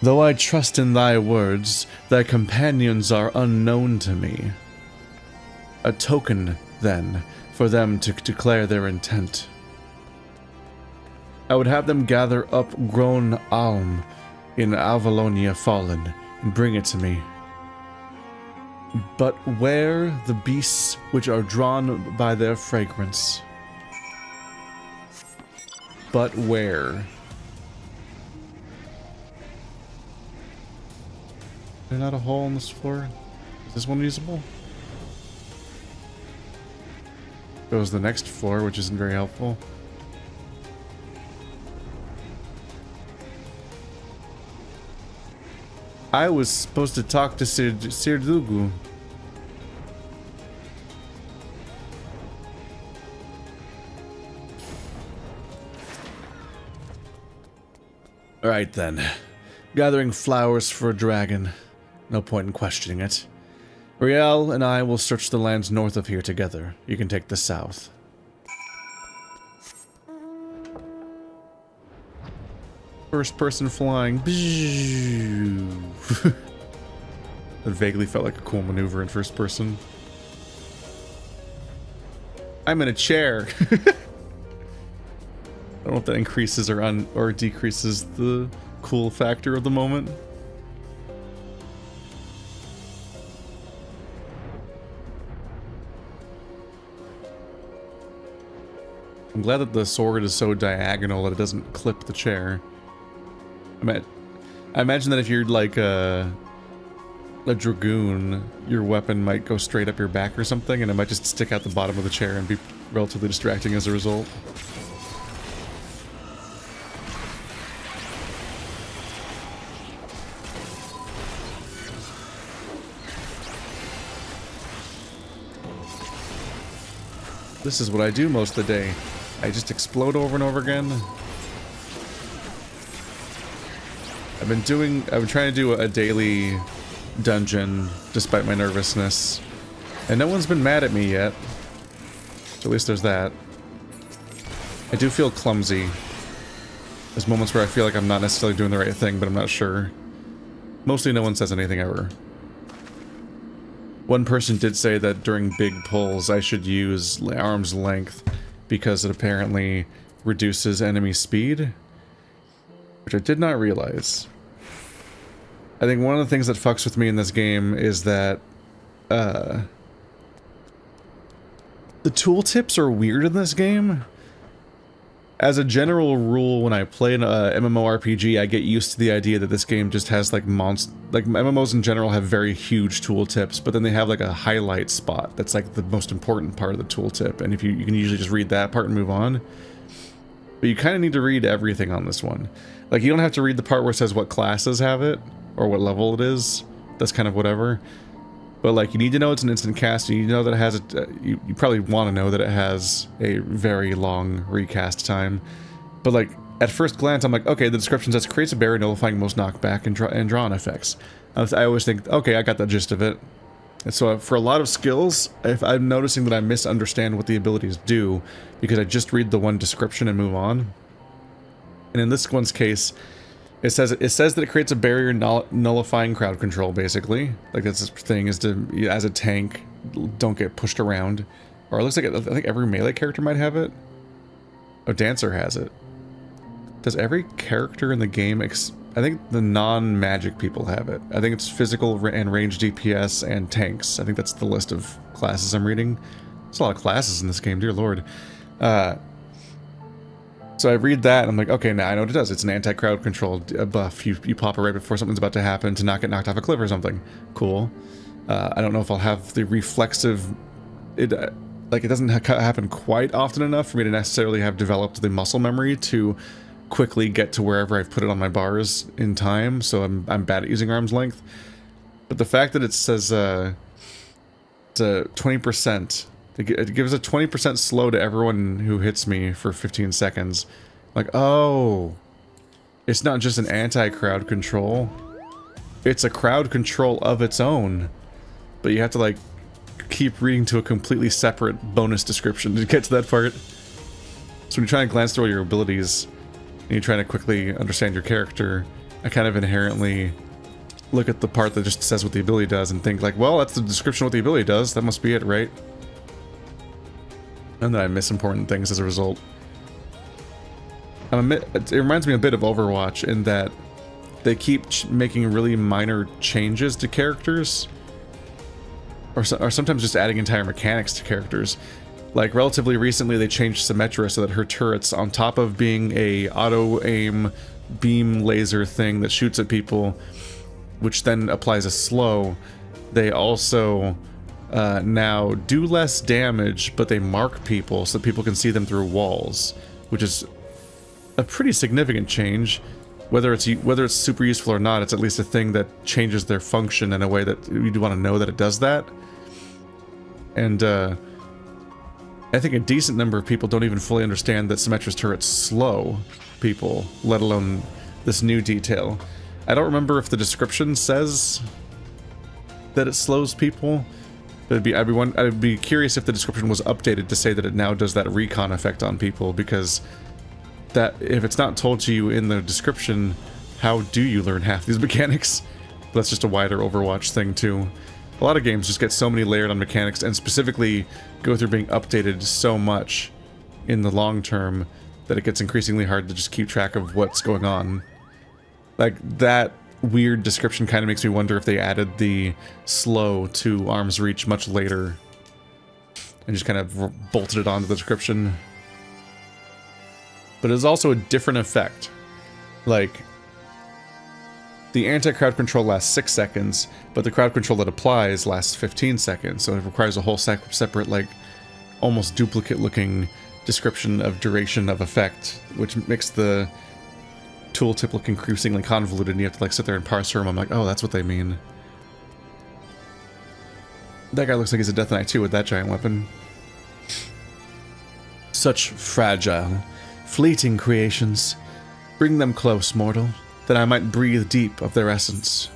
Speaker 1: Though I trust in thy words, thy companions are unknown to me. A token, then, for them to declare their intent. I would have them gather up grown alm in Avalonia Fallen and bring it to me. But where the beasts which are drawn by their fragrance? But where? Is there not a hole in this floor? Is this one usable? Goes the next floor, which isn't very helpful. I was supposed to talk to Sirdugu. Alright then. Gathering flowers for a dragon. No point in questioning it. Riel and I will search the lands north of here together. You can take the south. First person flying. It vaguely felt like a cool maneuver in first person. I'm in a chair. I don't know if that increases or decreases the cool factor of the moment. I'm glad that the sword is so diagonal that it doesn't clip the chair. I imagine that if you're like a dragoon, your weapon might go straight up your back or something, and it might just stick out the bottom of the chair and be relatively distracting as a result. This is what I do most of the day. I just explode over and over again. I've been trying to do a daily dungeon despite my nervousness, and no one's been mad at me yet. So at least there's that. I do feel clumsy. There's moments where I feel like I'm not necessarily doing the right thing, but I'm not sure. Mostly no one says anything ever. One person did say that during big pulls I should use arm's length because it apparently reduces enemy speed, which I did not realize. I think one of the things that fucks with me in this game is that the tooltips are weird in this game. As a general rule, when I play an MMORPG, I get used to the idea that this game just has like MMOs in general have very huge tooltips, but then they have like a highlight spot that's like the most important part of the tooltip, and if you can usually just read that part and move on. But you kind of need to read everything on this one. Like, you don't have to read the part where it says what classes have it, or what level it is. That's kind of whatever. But, like, you need to know it's an instant cast, and you know that it has you probably want to know that it has a very long recast time. But, like, at first glance, I'm like, okay, the description says creates a barrier nullifying most knockback and draw-on effects. I always think, okay, I got the gist of it. And so for a lot of skills, I'm noticing that I misunderstand what the abilities do because I just read the one description and move on. And in this one's case, it says that it creates a barrier nullifying crowd control, basically. Like, that's the thing, is to, as a tank, don't get pushed around. Or it looks like, I think every melee character might have it. Oh, Dancer has it. Does every character in the game, I think the non-magic people have it. I think it's physical and range DPS and tanks. I think that's the list of classes I'm reading. There's a lot of classes in this game, dear lord. So I read that, and I'm like, okay, now I know what it does. It's an anti-crowd control buff. You pop it right before something's about to happen to not get knocked off a cliff or something. Cool. I don't know if I'll have the reflexive... like, it doesn't happen quite often enough for me to necessarily have developed the muscle memory to quickly get to wherever I've put it on my bars in time, so I'm bad at using arm's length. But the fact that it says it's a 20%, it gives a 20% slow to everyone who hits me for 15 seconds. Like, oh, it's not just an anti-crowd control, it's a crowd control of its own. But you have to, like, keep reading to a completely separate bonus description to get to that part. So when you're trying to glance through all your abilities, and you're trying to quickly understand your character, I kind of inherently look at the part that just says what the ability does and think like, well, that's the description of what the ability does, that must be it, right? And then I miss important things as a result. It reminds me a bit of Overwatch in that they keep making really minor changes to characters, or sometimes just adding entire mechanics to characters. Like, relatively recently, they changed Symmetra so that her turrets, on top of being a auto-aim beam laser thing that shoots at people, which then applies a slow, they also now do less damage, but they mark people so that people can see them through walls, which is a pretty significant change. Whether it's super useful or not, it's at least a thing that changes their function in a way that you do want to know that it does that. And I think a decent number of people don't even fully understand that Symmetra's turrets slow people, let alone this new detail. I don't remember if the description says that it slows people, but I'd be curious if the description was updated to say that it now does that recon effect on people, because that, if it's not told to you in the description, how do you learn half these mechanics? That's just a wider Overwatch thing too. A lot of games just get so many layered on mechanics, and specifically go through being updated so much in the long term that it gets increasingly hard to just keep track of what's going on. Like, that weird description kind of makes me wonder if they added the slow to arm's reach much later and just kind of bolted it onto the description. But it's also a different effect. Like, the anti-crowd control lasts 6 seconds, but the crowd control that applies lasts 15 seconds, so it requires a whole separate, like, almost duplicate-looking description of duration of effect, which makes the tooltip look increasingly convoluted, and you have to, like, sit there and parse through them. I'm like, oh, that's what they mean. That guy looks like he's a Death Knight too with that giant weapon. Such fragile, fleeting creations. Bring them close, mortal. that I might breathe deep of their essence.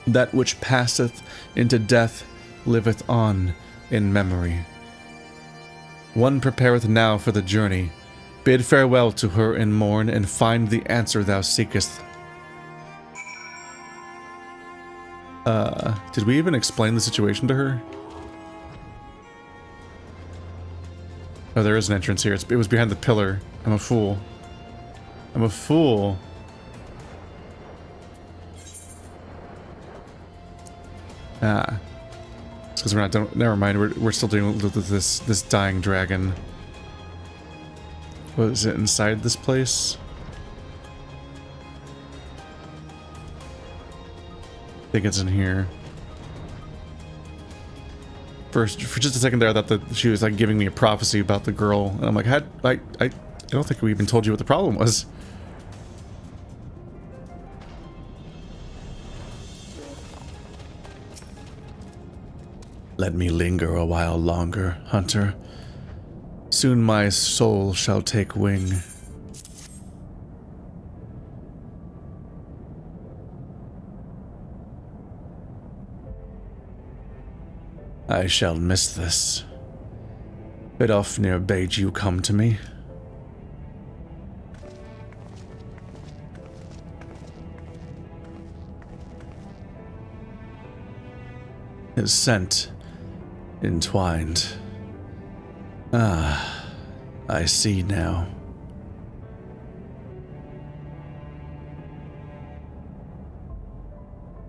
Speaker 1: That which passeth into death liveth on in memory. One prepareth now for the journey. Bid farewell to her and mourn, and find the answer thou seekest. Did we even explain the situation to her? Oh, there is an entrance here. It was behind the pillar. I'm a fool. I'm a fool. Ah. It's because we're not done. Never mind. We're still dealing with this dying dragon. What is it inside this place? I think it's in here. For just a second there, I thought that she was like giving me a prophecy about the girl, and I'm like, I don't think we even told you what the problem was. Let me linger a while longer, hunter. Soon my soul shall take wing. I shall miss this. Bidofnir bade you come to me. His scent entwined. Ah, I see now.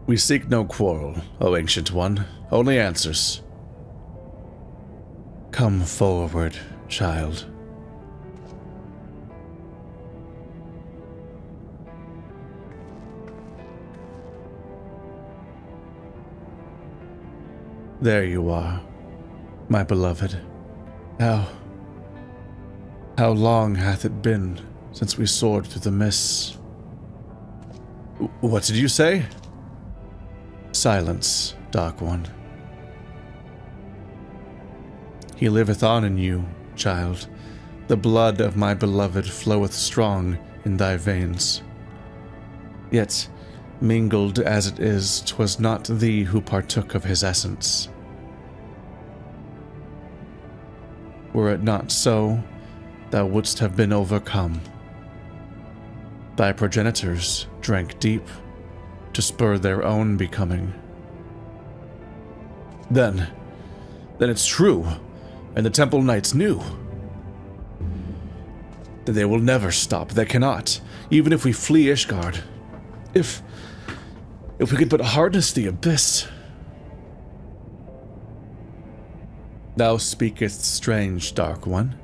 Speaker 1: We seek no quarrel, O Ancient One, only answers. Come forward, child. There you are, my beloved. How long hath it been since we soared through the mists? What did you say? Silence, Dark One. He liveth on in you, child. The blood of my beloved floweth strong in thy veins. Yet, mingled as it is, 'twas not thee who partook of his essence. Were it not so, thou wouldst have been overcome. Thy progenitors drank deep to spur their own becoming. Then it's true, and the Temple Knights knew. That they will never stop, they cannot, even if we flee Ishgard. If we could but harness the abyss. Thou speakest strange, Dark One.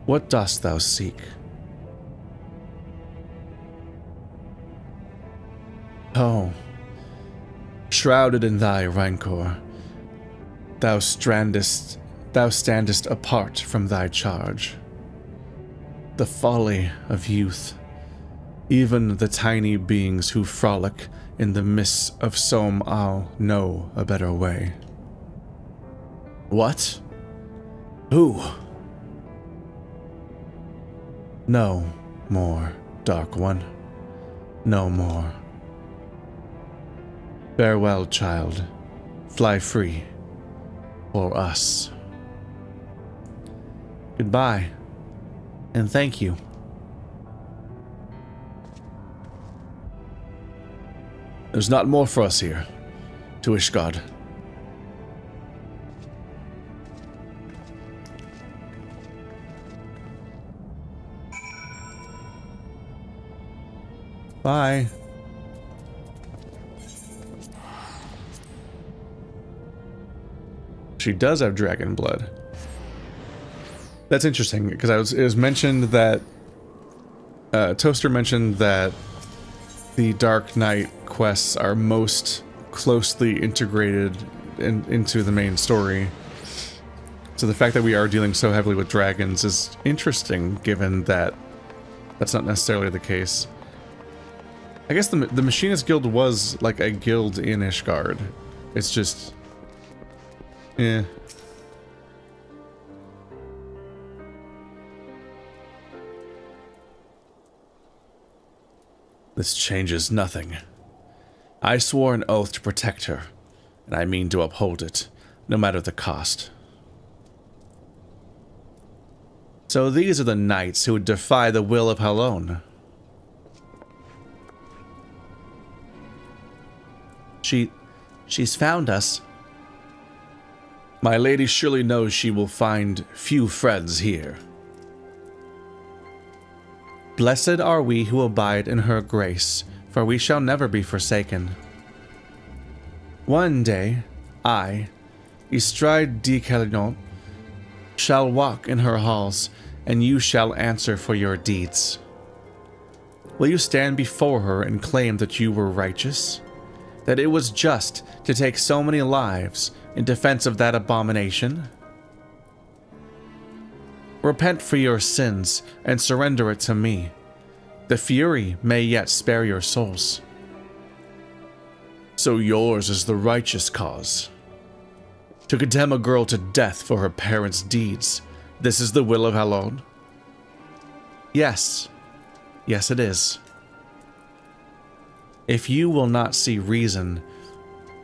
Speaker 1: What dost thou seek? Oh, shrouded in thy rancor, thou standest apart from thy charge. The folly of youth, even the tiny beings who frolic in the mists of Som-Al know a better way. What? Who? No more, Dark One. No more. Farewell, child. Fly free. For us. Goodbye. And thank you. There's not more for us here. To Ishgard. Bye. She does have dragon blood. That's interesting, because it was mentioned that Toaster mentioned that the Dark Knight quests are most closely integrated into the main story. So the fact that we are dealing so heavily with dragons is interesting, given that that's not necessarily the case. I guess the Machinist Guild was like a guild in Ishgard. It's just... eh.
Speaker 2: This changes nothing. I swore an oath to protect her, and I mean to uphold it, no matter the cost. So these are the knights who would defy the will of Halon.
Speaker 1: She's found us.
Speaker 2: My lady surely knows she will find few friends here.
Speaker 1: Blessed are we who abide in her grace, for we shall never be forsaken. One day, I, Istride de Calignon, shall walk in her halls, and you shall answer for your deeds. Will you stand before her and claim that you were righteous? That it was just to take so many lives in defense of that abomination? Repent for your sins and surrender it to me. The fury may yet spare your souls.
Speaker 2: So yours is the righteous cause. To condemn a girl to death for her parents' deeds, this is the will of Halon?
Speaker 1: Yes. Yes, it is. If you will not see reason,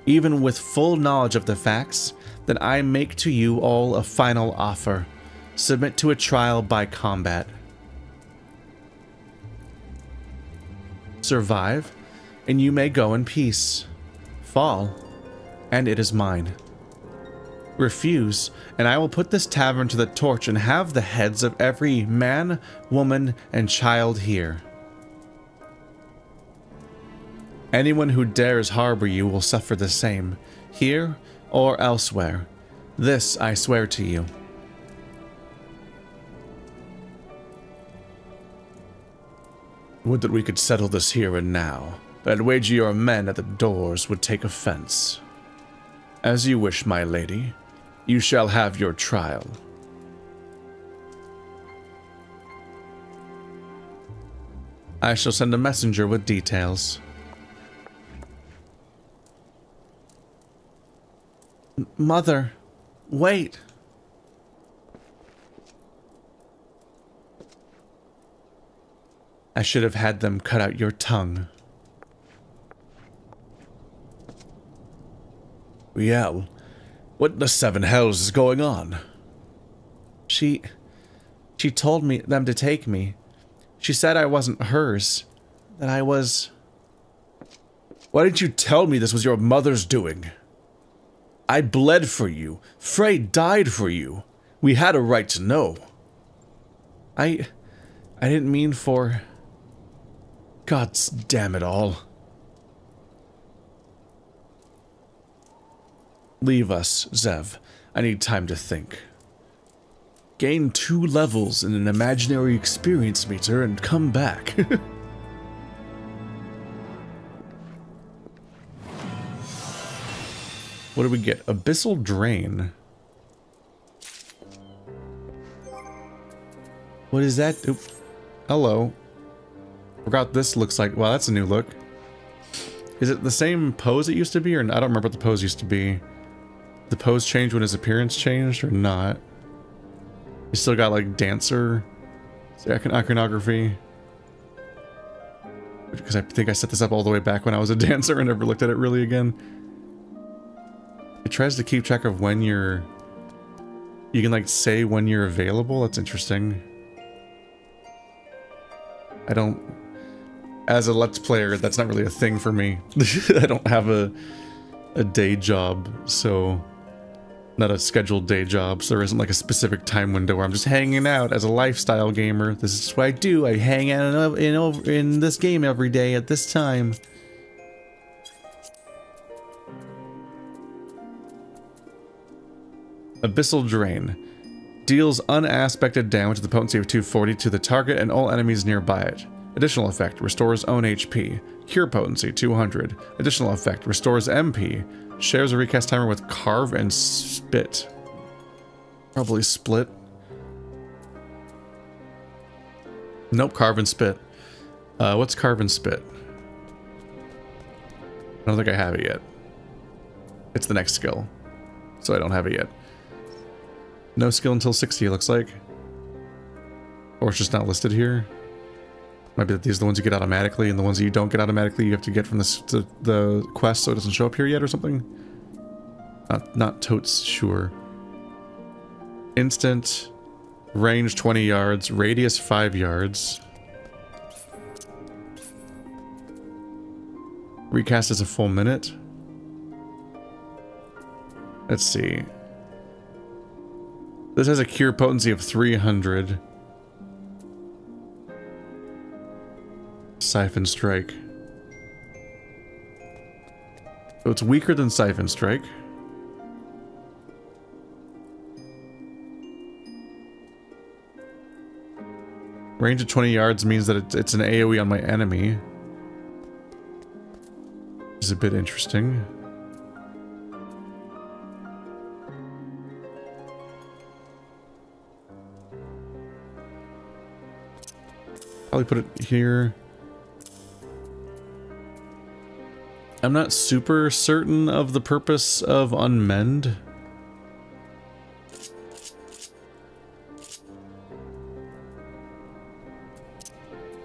Speaker 1: even with full knowledge of the facts, then I make to you all a final offer. Submit to a trial by combat. Survive, and you may go in peace. Fall, and it is mine. Refuse, and I will put this tavern to the torch and have the heads of every man, woman, and child here. Anyone who dares harbor you will suffer the same, here or elsewhere. This I swear to you.
Speaker 2: Would that we could settle this here and now, but I'd wager your men at the doors would take offense. As you wish, my lady. You shall have your trial.
Speaker 1: I shall send a messenger with details. Mother, wait. I should have had them cut out your tongue.
Speaker 2: Riel, what in the seven hells is going on?
Speaker 1: She told me them to take me. She said I wasn't hers. That I was...
Speaker 2: Why didn't you tell me this was your mother's doing? I bled for you. Frey died for you. We had a right to know.
Speaker 1: I didn't mean for...
Speaker 2: God damn it all. Leave us, Zev. I need time to think. Gain 2 levels in an imaginary experience meter and come back.
Speaker 1: What do we get? Abyssal Drain. What is that? Oop. Hello. Forgot this looks like. Wow, that's a new look. Is it the same pose it used to be, or I don't remember what the pose used to be. The pose changed when his appearance changed, or not? You still got like dancer iconography. Because I think I set this up all the way back when I was a dancer and never looked at it really again. It tries to keep track of when you're... You can like say when you're available. That's interesting. I don't... As a Let's Player, that's not really a thing for me. I don't have a day job, so... Not a scheduled day job, so there isn't like a specific time window where I'm just hanging out as a lifestyle gamer. This is what I do. I hang out in this game every day at this time. Abyssal Drain. Deals unaspected damage with the potency of 240 to the target and all enemies nearby it. Additional effect, restores own HP. Cure potency, 200. Additional effect, restores MP. Shares a recast timer with Carve and Spit. Probably Split. Nope, Carve and Spit. What's Carve and Spit? I don't think I have it yet. It's the next skill, so I don't have it yet. No skill until 60, it looks like. Or it's just not listed here. Might be that these are the ones you get automatically, and the ones that you don't get automatically you have to get from the quest, so it doesn't show up here yet or something. Not totes sure. Instant, range 20 yards, radius 5 yards. Recast is a full minute. Let's see. This has a cure potency of 300. Siphon Strike. So it's weaker than Siphon Strike. Range of 20 yards means that it's an AoE on my enemy. Which is a bit interesting. Probably put it here. I'm not super certain of the purpose of Unmend.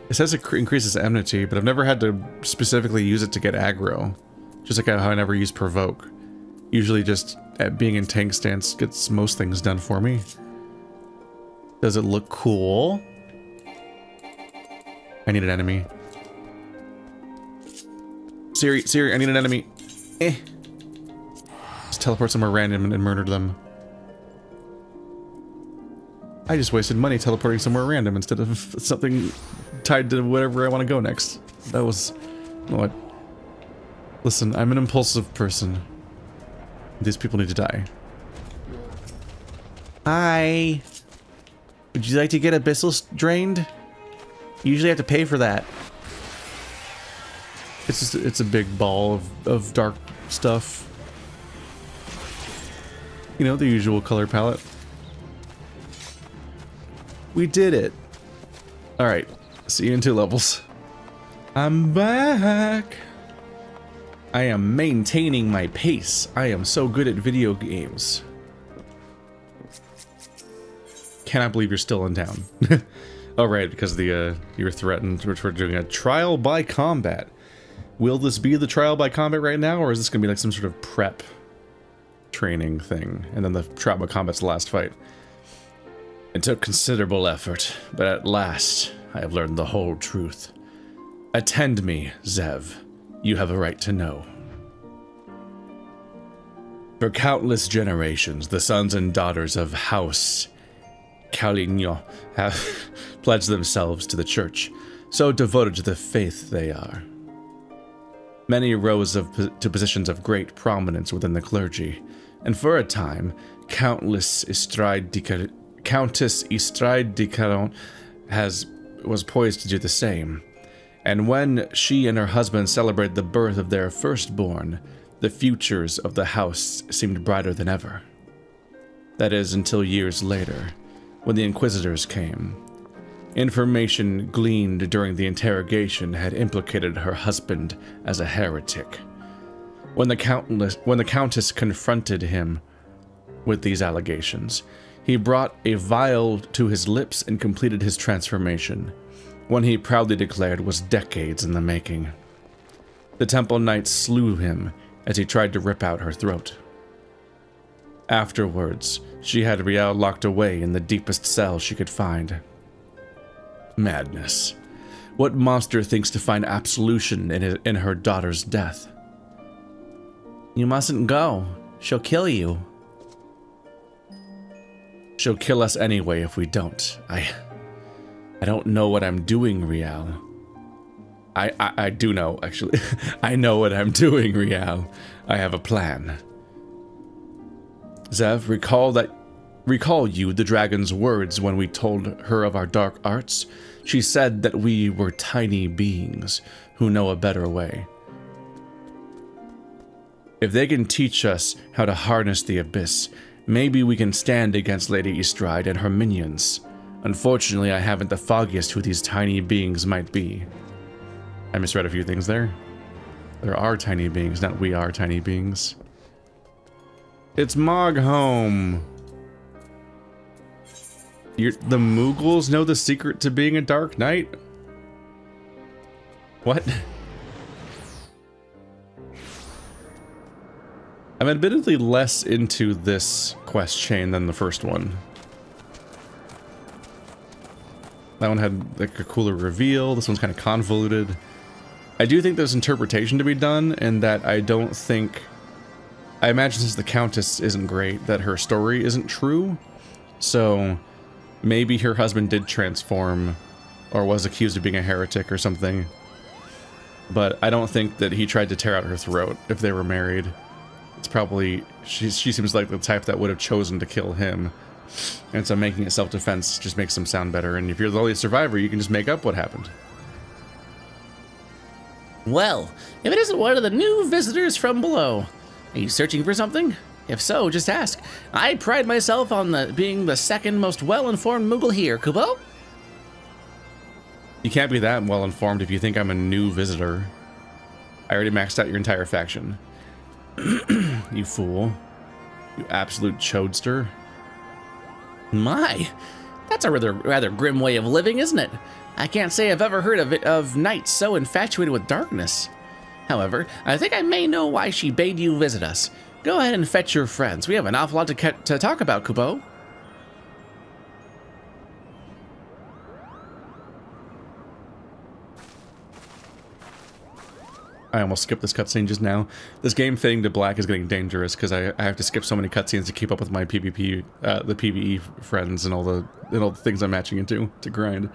Speaker 1: It says it increases enmity, but I've never had to specifically use it to get aggro. Just like how I never use Provoke. Usually just at being in tank stance gets most things done for me. Does it look cool? I need an enemy. Siri, I need an enemy. Just teleport somewhere random and murder them. I just wasted money teleporting somewhere random instead of something tied to whatever I want to go next. That was... what? Listen, I'm an impulsive person. These people need to die. Hi! Would you like to get Abyssal drained? You usually have to pay for that. It's just, it's a big ball of dark stuff. You know, the usual color palette. We did it. Alright, see you in 2 levels. I'm back! I am maintaining my pace. I am so good at video games. Cannot believe you're still in town. Oh right, because the you're threatened, which we're doing a trial by combat. Will this be the trial by combat right now, or is this gonna be like some sort of prep training thing, and then the trial by combat's the last fight? It took considerable effort, but at last I have learned the whole truth. Attend me, Zev. You have a right to know. For countless generations, the sons and daughters of House Garlean have pledged themselves to the church, so devoted to the faith they are. Many rose to positions of great prominence within the clergy, and for a time, Countess Istride de Caron was poised to do the same. And when she and her husband celebrated the birth of their firstborn, the futures of the house seemed brighter than ever. That is, until years later, when the Inquisitors came. Information gleaned during the interrogation had implicated her husband as a heretic. When the Countess confronted him with these allegations, he brought a vial to his lips and completed his transformation, one he proudly declared was decades in the making. The Temple Knights slew him as he tried to rip out her throat. Afterwards, she had Rial locked away in the deepest cell she could find. Madness. What monster thinks to find absolution in her daughter's death? You mustn't go. She'll kill you. She'll kill us anyway if we don't. I don't know what I'm doing, Rial. I do know, actually. I know what I'm doing, Rial. I have a plan. Zev, recall you the dragon's words when we told her of our dark arts? She said that we were tiny beings who know a better way. If they can teach us how to harness the abyss, maybe we can stand against Lady Istride and her minions. Unfortunately, I haven't the foggiest who these tiny beings might be. I misread a few things there. There are tiny beings, not we are tiny beings. It's Moghome. The Moogles know the secret to being a Dark Knight? What? I'm admittedly less into this quest chain than the first one. That one had like a cooler reveal. This one's kind of convoluted. I do think there's interpretation to be done, and that I don't think... I imagine since the Countess isn't great, that her story isn't true. So maybe her husband did transform, or was accused of being a heretic or something. But I don't think that he tried to tear out her throat if they were married. It's probably... She seems like the type that would have chosen to kill him. And so making it self-defense just makes them sound better. And if you're the only survivor, you can just make up what happened.
Speaker 3: Well, if it isn't one of the new visitors from below, are you searching for something? If so, just ask. I pride myself on being the second most well-informed Moogle here, Kupo.
Speaker 1: You can't be that well-informed if you think I'm a new visitor. I already maxed out your entire faction. You fool. You absolute chodester.
Speaker 3: My, that's a rather grim way of living, isn't it? I can't say I've ever heard of knights so infatuated with darkness. However, I think I may know why she bade you visit us. Go ahead and fetch your friends. We have an awful lot to talk about, Kupo.
Speaker 1: I almost skipped this cutscene just now. This game fading to black is getting dangerous because I have to skip so many cutscenes to keep up with my PvP, the PvE friends and all the things I'm matching into to grind.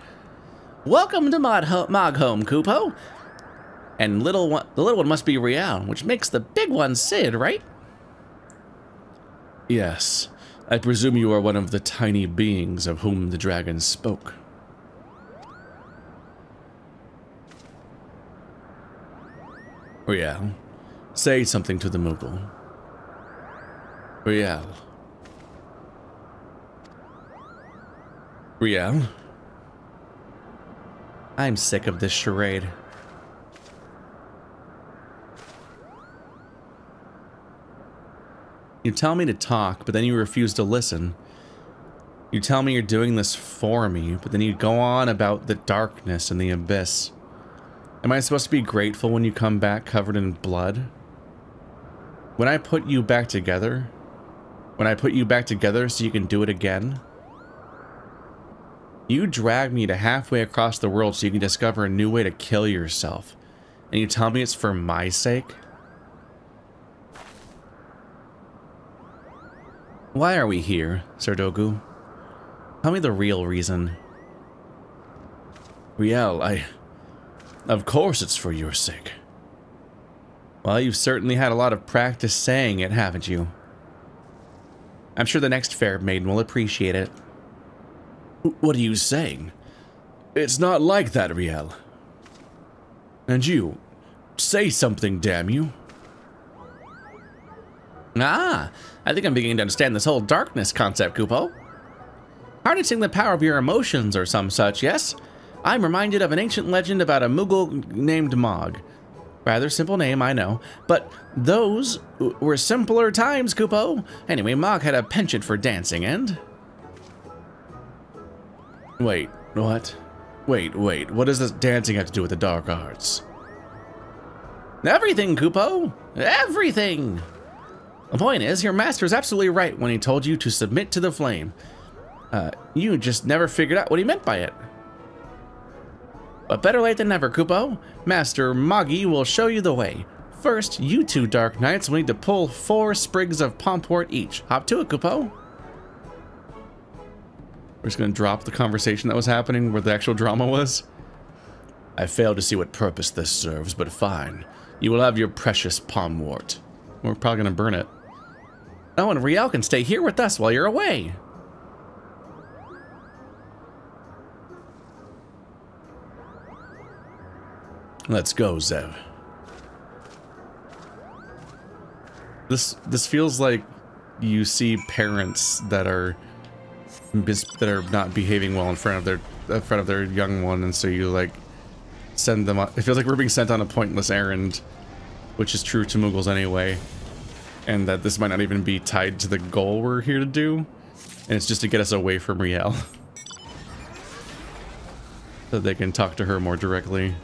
Speaker 3: Welcome to Moghome, Kupo. And the little one must be Rial, which makes the big one Sid, right?
Speaker 1: Yes. I presume you are one of the tiny beings of whom the dragon spoke. Rial, say something to the Moogle. Rial. Rial?
Speaker 3: I'm sick of this charade.
Speaker 1: You tell me to talk, but then you refuse to listen. You tell me you're doing this for me, but then you go on about the darkness and the abyss. Am I supposed to be grateful when you come back covered in blood? When I put you back together? When I put you back together so you can do it again? You drag me to halfway across the world so you can discover a new way to kill yourself. And you tell me it's for my sake? Why are we here, Sir Dogu? Tell me the real reason. Riel, Of course it's for your sake. Well, you've certainly had a lot of practice saying it, haven't you? I'm sure the next fair maiden will appreciate it. What are you saying? It's not like that, Riel. And you, say something, damn you.
Speaker 3: Ah, I think I'm beginning to understand this whole darkness concept, Kupo. Harnessing the power of your emotions or some such, yes? I'm reminded of an ancient legend about a Moogle named Mog. Rather simple name, I know, but those were simpler times, Kupo. Anyway, Mog had a penchant for dancing and... Wait, what? Wait, what does this dancing have to do with the dark arts? Everything, Kupo! Everything! The point is, your master is absolutely right when he told you to submit to the flame. You just never figured out what he meant by it. But better late than never, Kupo. Master Moggy will show you the way. First, you two Dark Knights will need to pull 4 sprigs of Pompwort each. Hop to it, Kupo. We're just gonna drop the conversation that was happening where the actual drama was. I fail to see what purpose this serves, but fine. You will have your precious Pompwort. We're probably gonna burn it. Oh, and Riel can stay here with us while you're away. Let's go, Zev. This feels like you see parents that are not behaving well in front of their young one, and so you like send them. It feels like we're being sent on a pointless errand, which is true to Moogles anyway, and that this might not even be tied to the goal we're here to do, and it's just to get us away from Riel, so they can talk to her more directly.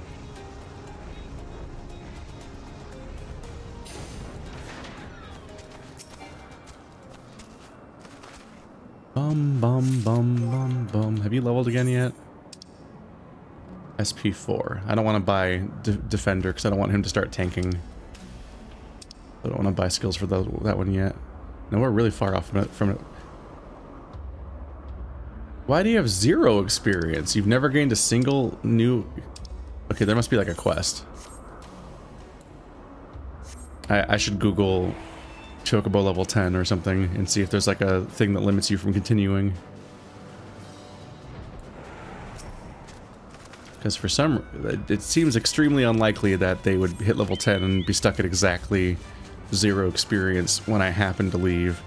Speaker 1: Have you leveled again yet? SP4. I don't want to buy Defender because I don't want him to start tanking. I don't want to buy skills for that one yet. No, we're really far off from it. Why do you have 0 experience? You've never gained a single new... Okay, there must be like a quest. I should Google Chocobo level 10 or something and see if there's like a thing that limits you from continuing. Because for some... It seems extremely unlikely that they would hit level 10 and be stuck at exactly 0 experience when I happen to leave.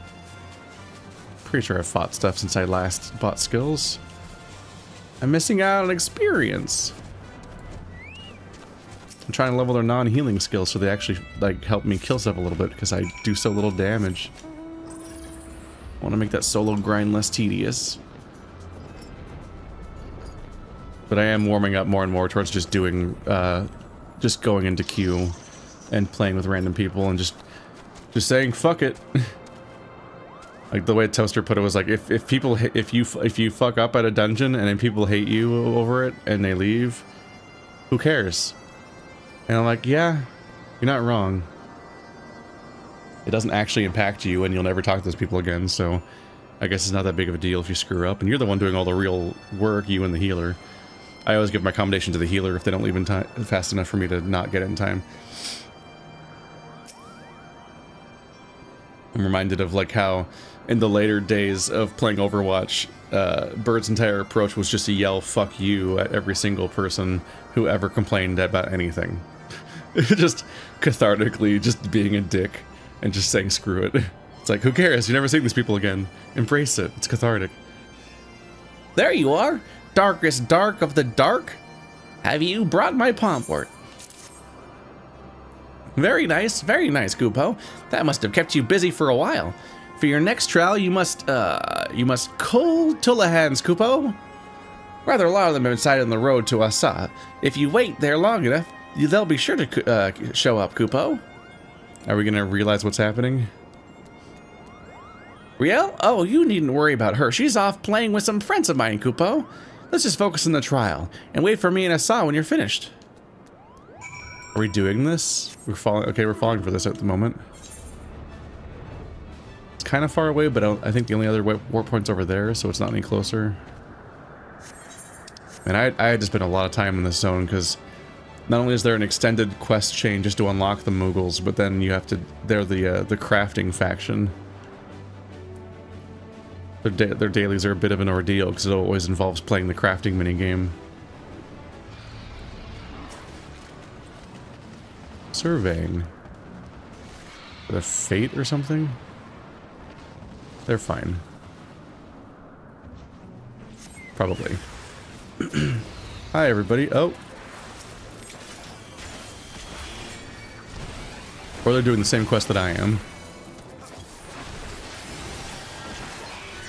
Speaker 1: Pretty sure I've fought stuff since I last bought skills. I'm missing out on experience. I'm trying to level their non-healing skills so they actually like help me kill stuff a little bit because I do so little damage. I want to make that solo grind less tedious. But I am warming up more and more towards just doing, just going into queue and playing with random people and just saying fuck it. Like the way Toaster put it was like if you fuck up at a dungeon and then people hate you over it and they leave, who cares? And I'm like, yeah, you're not wrong. It doesn't actually impact you and you'll never talk to those people again, so I guess it's not that big of a deal if you screw up. And you're the one doing all the real work, you and the healer. I always give my commendation to the healer if they don't leave in time fast enough for me to not get it in time. I'm reminded of like how in the later days of playing Overwatch, Bird's entire approach was just to yell "fuck you" at every single person who ever complained about anything. Just cathartically just being a dick and just saying screw it. It's like, who cares? You're never seeing these people again. Embrace it. It's cathartic.
Speaker 2: There you are, darkest dark of the dark. Have you brought my pompwort? Very nice, Kupo. That must have kept you busy for a while. For your next trial, you must cull Tullahans, Kupo. Rather a lot of them have decided on the road to Asa. If you wait there long enough, they'll be sure to show up, Kupo.
Speaker 1: Are we gonna realize what's happening?
Speaker 2: Riel? Oh, you needn't worry about her. She's off playing with some friends of mine, Kupo. Let's just focus on the trial and wait for me and Asa when you're finished.
Speaker 1: Are we doing this? We're falling. Okay, we're falling for this at the moment. It's kind of far away, but I think the only other warp point's over there, so it's not any closer. And I had to spend a lot of time in this zone because not only is there an extended quest chain just to unlock the Mughals, but then you have to. They're the crafting faction. Their dailies are a bit of an ordeal because it always involves playing the crafting minigame. Surveying. The fate or something? They're fine. Probably. Hi everybody. Oh. Or they're doing the same quest that I am.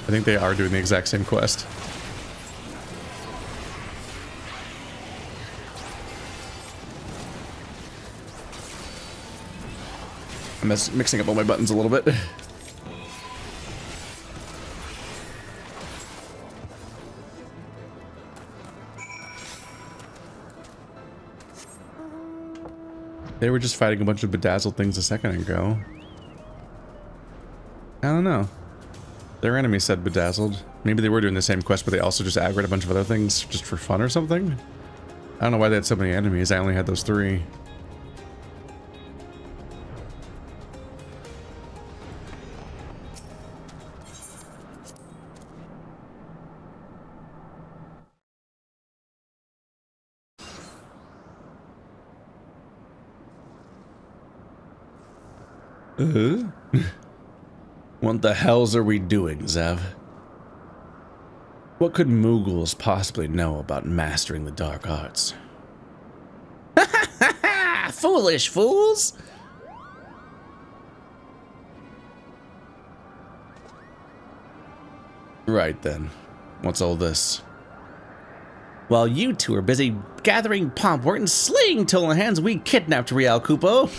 Speaker 1: I think they are doing the exact same quest. I'm mixing up all my buttons a little bit. They were just fighting a bunch of bedazzled things a second ago. I don't know. Their enemy said bedazzled. Maybe they were doing the same quest, but they also just aggroed a bunch of other things just for fun or something? I don't know why they had so many enemies. I only had those 3. What the hells are we doing, Zev? What could Mughals possibly know about mastering the dark arts?
Speaker 2: Foolish fools!
Speaker 1: Right then. What's all this?
Speaker 2: While you two are busy gathering pompwort and slaying Tullahans, we kidnapped Riel Kupo.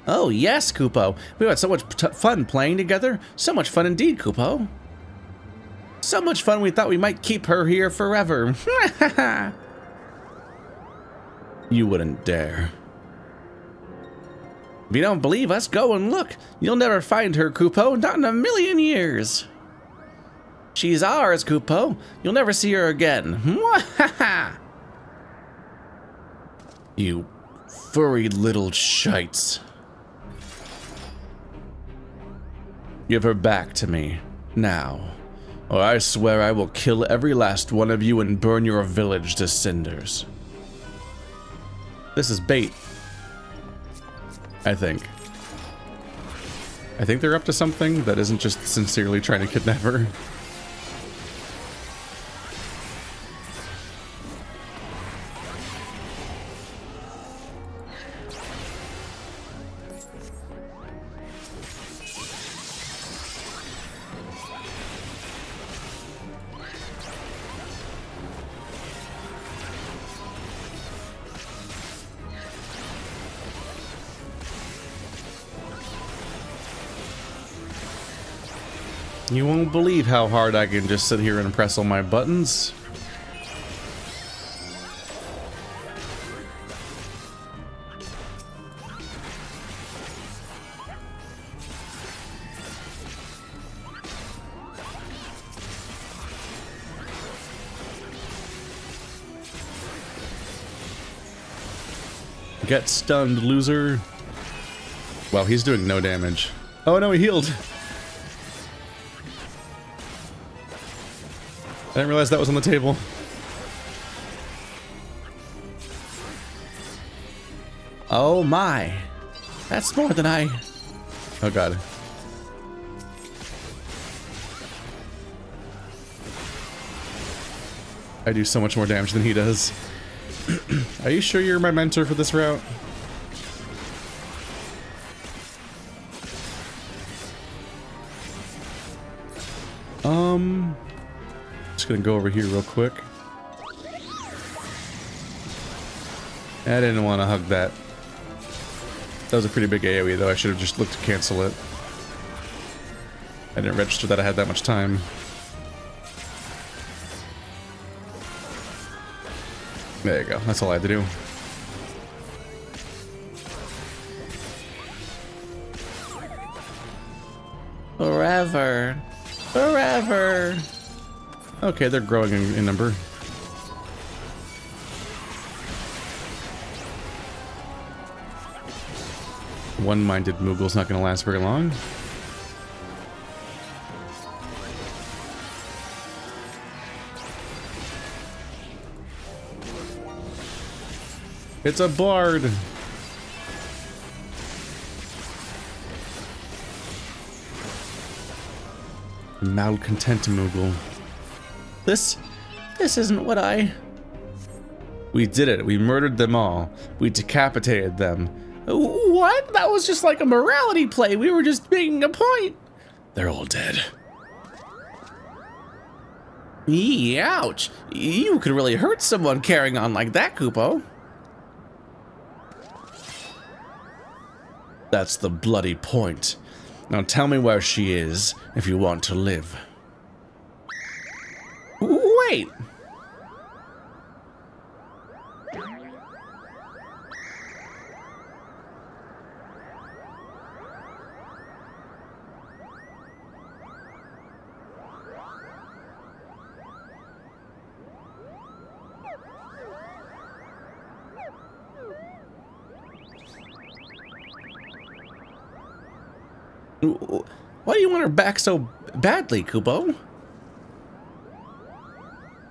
Speaker 1: Oh, yes, Kupo. We had so much fun playing together. So much fun indeed, Kupo. So much fun we thought we might keep her here forever.
Speaker 2: You wouldn't dare.
Speaker 1: If you don't believe us, go and look. You'll never find her, Kupo, not in a million years. She's ours, Kupo. You'll never see her again.
Speaker 2: You furry little shites. Give her back to me, now, or I swear I will kill every last one of you and burn your village to cinders.
Speaker 1: This is bait.
Speaker 2: I think.
Speaker 3: I think they're up to something that isn't just sincerely trying to kidnap her. You won't believe how hard I can just sit here and press all my buttons. Get stunned, loser. Well, he's doing no damage. Oh no, he healed. I didn't realize that was on the table.
Speaker 1: Oh my. That's more than I...
Speaker 3: Oh god. I do so much more damage than he does. Are you sure you're my mentor for this route? Just gonna go over here real quick. I didn't want to hug that. That was a pretty big AoE though. I should have just looked to cancel it. I didn't register that I had that much time. There you go. That's all I had to do.
Speaker 1: Forever. Forever.
Speaker 3: Okay, they're growing in number. One-minded Moogle's not going to last very long. It's a Bard! Malcontent Moogle.
Speaker 1: This isn't what I...
Speaker 3: We did it. We murdered them all. We decapitated them.
Speaker 1: What? That was just like a morality play. We were just making a point.
Speaker 2: They're all dead.
Speaker 1: Eee, ouch. You could really hurt someone carrying on like that, Kupo.
Speaker 2: That's the bloody point. Now tell me where she is, if you want to live.
Speaker 1: Wait. Why do you want her back so badly, Kupo?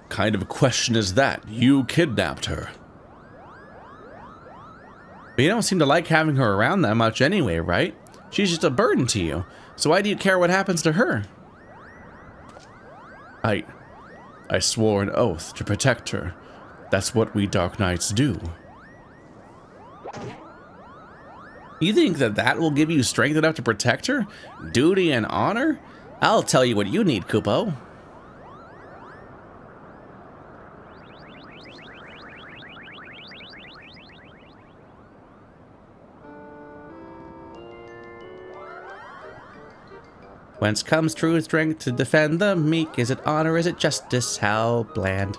Speaker 2: Kind of a question is that? You kidnapped her.
Speaker 1: But you don't seem to like having her around that much anyway, right? She's just a burden to you. So why do you care what happens to her?
Speaker 2: I swore an oath to protect her. That's what we Dark Knights do.
Speaker 1: You think that will give you strength enough to protect her? Duty and honor? I'll tell you what you need, Kupo. Whence comes true strength to defend the meek? Is it honor? Is it justice? How bland.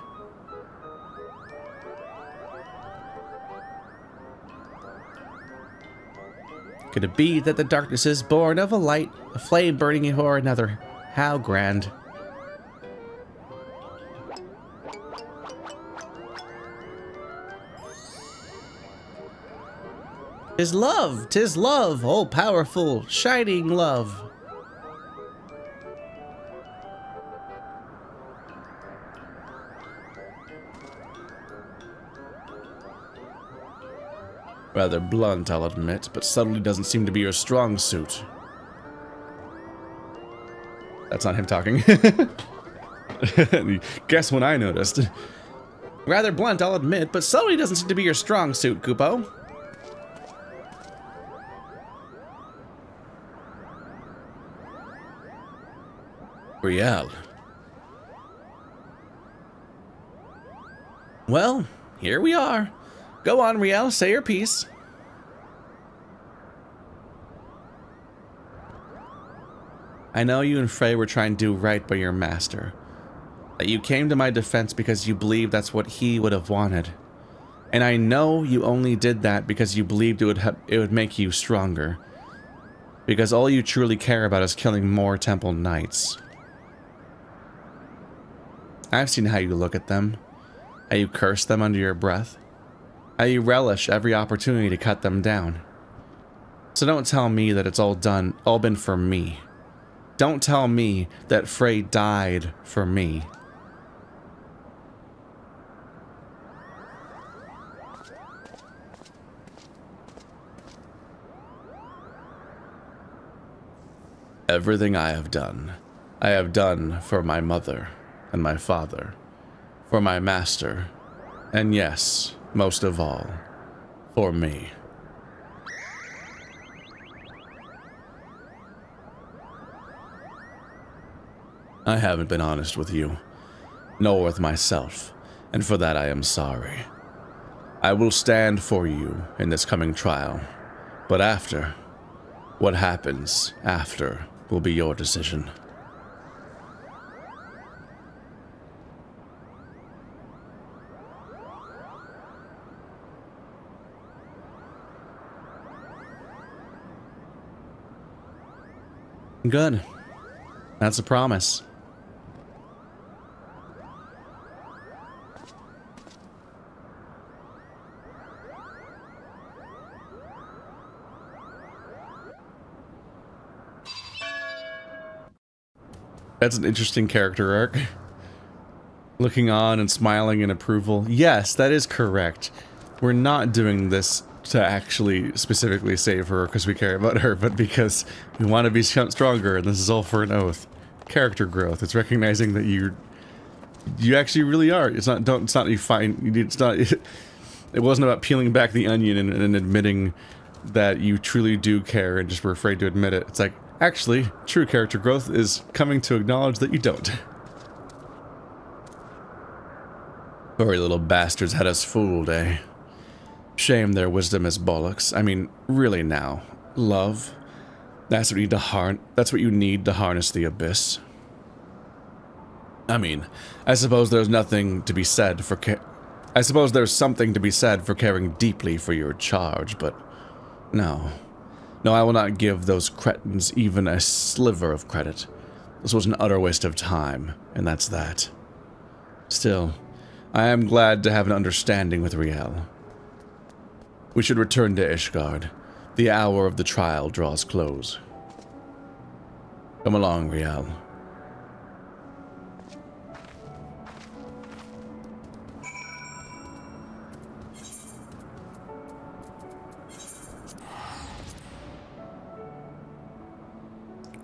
Speaker 1: Could it be that the darkness is born of a light, a flame burning for another? How grand. 'Tis love, all powerful, shining love. Rather blunt, I'll admit, but subtlety doesn't seem to be your strong suit. That's not him talking. Guess when I noticed. Rather blunt, I'll admit, but subtlety doesn't seem to be your strong suit, Kupo. Riel. Well, here we are. Go on, Riel, say your piece. I know you and Frey were trying to do right by your master. That you came to my defense because you believed that's what he would have wanted. And I know you only did that because you believed it would make you stronger. Because all you truly care about is killing more temple knights. I've seen how you look at them, how you curse them under your breath, how you relish every opportunity to cut them down. So don't tell me that it's all been for me. Don't tell me that Frey died for me. Everything I have done for my mother and my father, for my master, and yes, most of all, for me. I haven't been honest with you, nor with myself, and for that I am sorry. I will stand for you in this coming trial, but after, what happens after will be your decision. Good. That's a promise. That's an interesting character arc. Looking on and smiling in approval. Yes, that is correct. We're not doing this to actually specifically save her because we care about her, but because we want to be stronger, and this is all for an oath. Character growth. It's recognizing that you actually really are. It's not you find. It's not. It wasn't about peeling back the onion and admitting that you truly do care and just were afraid to admit it. It's like, actually, true character growth is coming to acknowledge that you don't. Sorry, little bastards had us fooled, eh? Shame their wisdom is bollocks. I mean, really now. Love. That's what you need to harness the abyss. I mean, I suppose there's something to be said for caring deeply for your charge, but no. No, I will not give those cretins even a sliver of credit. This was an utter waste of time, and that's that. Still, I am glad to have an understanding with Riel. We should return to Ishgard. The hour of the trial draws close. Come along, Riel.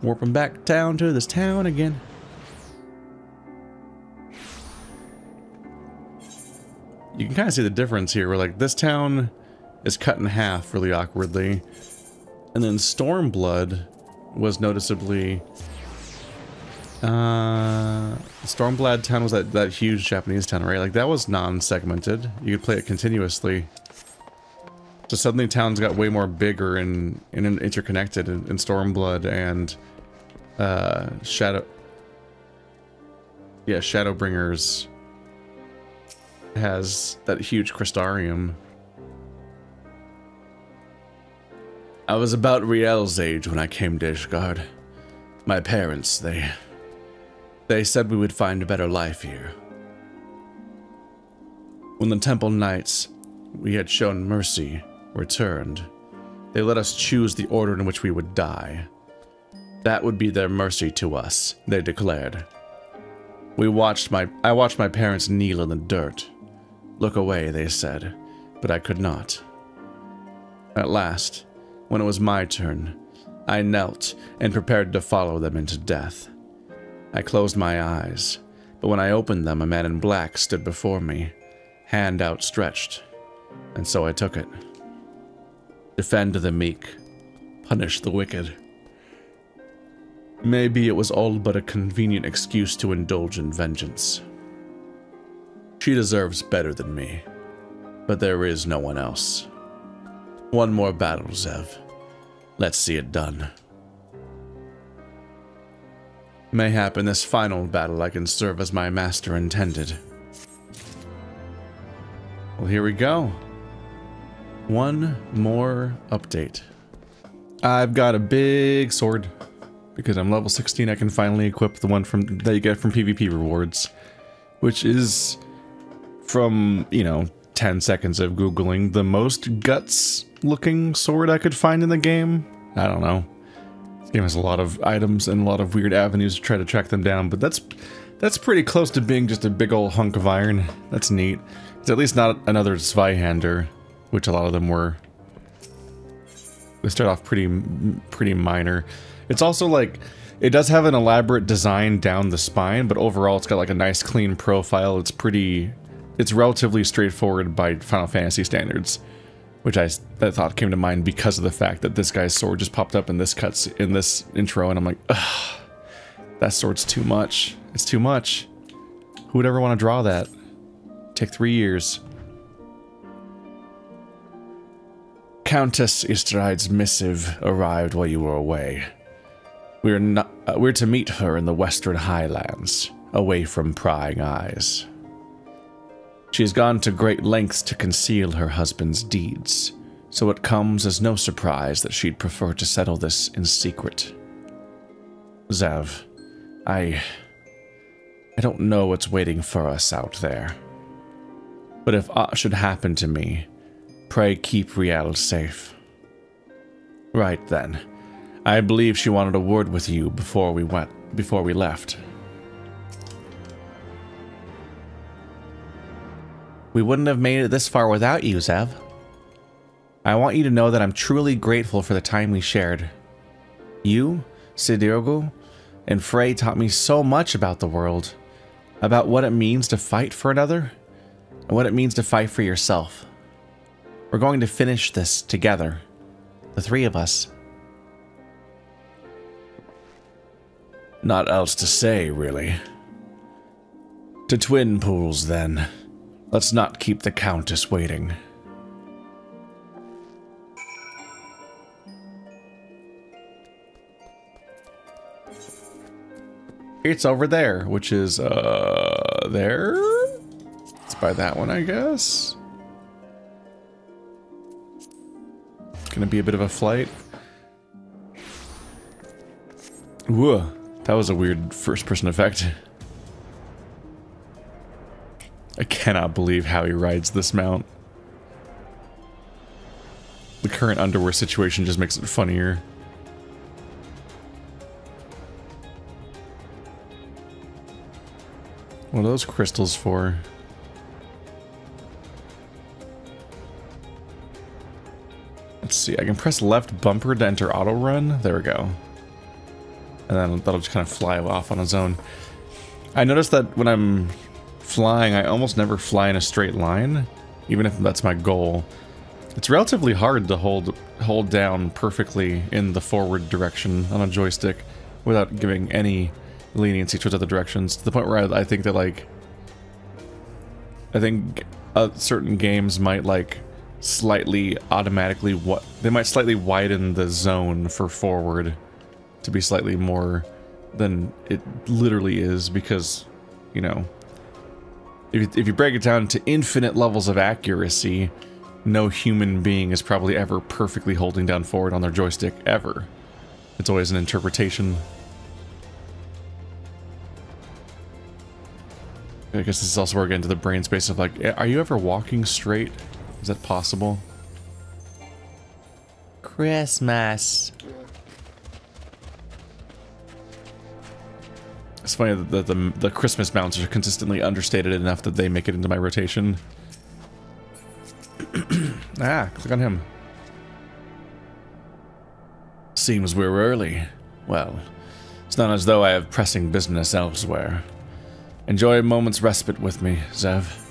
Speaker 1: Warping back down to this town again. You can kind of see the difference here, where like this town is cut in half really awkwardly, and then Stormblood was noticeably Stormblood town was that huge Japanese town, right? Like that was non-segmented. You could play it continuously. So suddenly towns got way more bigger and interconnected in Stormblood, and Shadowbringers has that huge crystarium. I was about Riel's age when I came to Ishgard. My parents, they said we would find a better life here. When the Temple Knights we had shown mercy returned, they let us choose the order in which we would die. That would be their mercy to us, they declared. I watched my parents kneel in the dirt. Look away, they said, but I could not. At last, when it was my turn, I knelt and prepared to follow them into death. I closed my eyes, but when I opened them, a man in black stood before me, hand outstretched, and so I took it. Defend the meek, punish the wicked. Maybe it was all but a convenient excuse to indulge in vengeance. She deserves better than me, but there is no one else. One more battle, Zev. Let's see it done. Mayhap in this final battle I can serve as my master intended. Well, here we go. One more update. I've got a big sword. Because I'm level 16, I can finally equip the one that you get from PvP rewards. Which is, from, 10 seconds of Googling, the most guts-looking sword I could find in the game. I don't know. This game has a lot of items and a lot of weird avenues to try to track them down, but that's pretty close to being just a big old hunk of iron. That's neat. It's at least not another Zweihander, which a lot of them were. They start off pretty minor. It's also like, it does have an elaborate design down the spine, but overall it's got like a nice clean profile. It's relatively straightforward by Final Fantasy standards, which I thought came to mind because of the fact that this guy's sword just popped up in this intro, and I'm like, ugh, that sword's too much. It's too much. Who would ever want to draw that? Take 3 years. Countess Istride's missive arrived while you were away. We're to meet her in the Western Highlands, away from prying eyes. She has gone to great lengths to conceal her husband's deeds, so it comes as no surprise that she'd prefer to settle this in secret. Zev, I don't know what's waiting for us out there. But if aught should happen to me, pray keep Riel safe. Right then. I believe she wanted a word with you before we left. We wouldn't have made it this far without you, Zev. I want you to know that I'm truly grateful for the time we shared. You, Sidirgu, and Frey taught me so much about the world, about what it means to fight for another, and what it means to fight for yourself. We're going to finish this together, the three of us. Not else to say, really. To Twin Pools, then. Let's not keep the Countess waiting. It's over there, which is, there? It's by that one, I guess. It's gonna be a bit of a flight. Whoa. That was a weird first-person effect. I cannot believe how he rides this mount. The current underwear situation just makes it funnier. What are those crystals for? Let's see, I can press left bumper to enter auto run. There we go. And then that'll just kind of fly off on its own. I noticed that when I'm flying, I almost never fly in a straight line, even if that's my goal. It's relatively hard to hold down perfectly in the forward direction on a joystick without giving any leniency towards other directions, to the point where I think that, like, certain games might, like, slightly automatically, they might slightly widen the zone for forward to be slightly more than it literally is, because, you know, if you break it down to infinite levels of accuracy, no human being is probably ever perfectly holding down forward on their joystick, ever. It's always an interpretation. I guess this is also where we get into the brain space of like, are you ever walking straight? Is that possible? Christmas. It's funny that the Christmas mounts are consistently understated enough that they make it into my rotation. Ah, click on him. Seems we're early. Well, it's not as though I have pressing business elsewhere. Enjoy a moment's respite with me, Zev.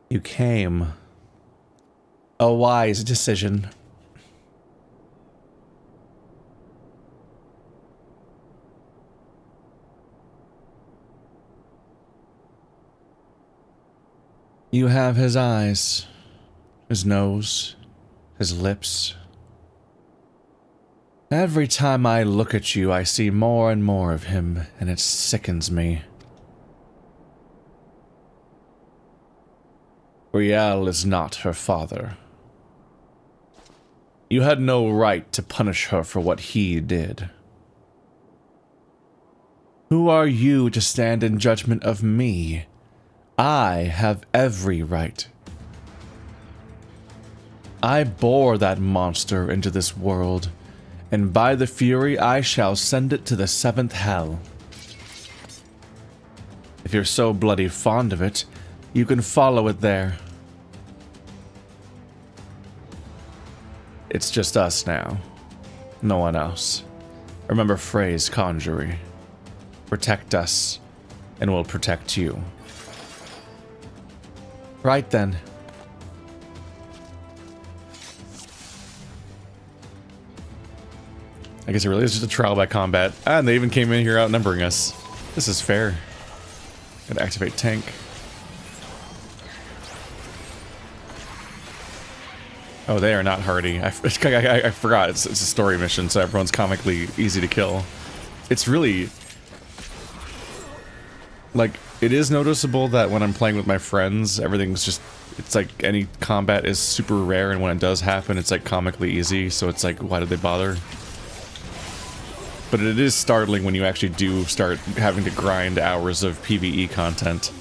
Speaker 1: You came. A wise decision. You have his eyes, his nose, his lips. Every time I look at you, I see more and more of him, and it sickens me. Riel is not her father. You had no right to punish her for what he did. Who are you to stand in judgment of me? I have every right. I bore that monster into this world, and by the Fury I shall send it to the seventh hell. If you're so bloody fond of it, you can follow it there. It's just us now. No one else. Remember phrase conjury. Protect us, and we'll protect you. Right then. I guess it really is just a trial by combat. Ah, and they even came in here outnumbering us. This is fair. Gotta activate tank. Oh, they are not hardy. I forgot. It's a story mission, so everyone's comically easy to kill. It's really... like, it is noticeable that when I'm playing with my friends, everything's just... it's like any combat is super rare, and when it does happen, it's like comically easy, so it's like, why did they bother? But it is startling when you actually do start having to grind hours of PvE content.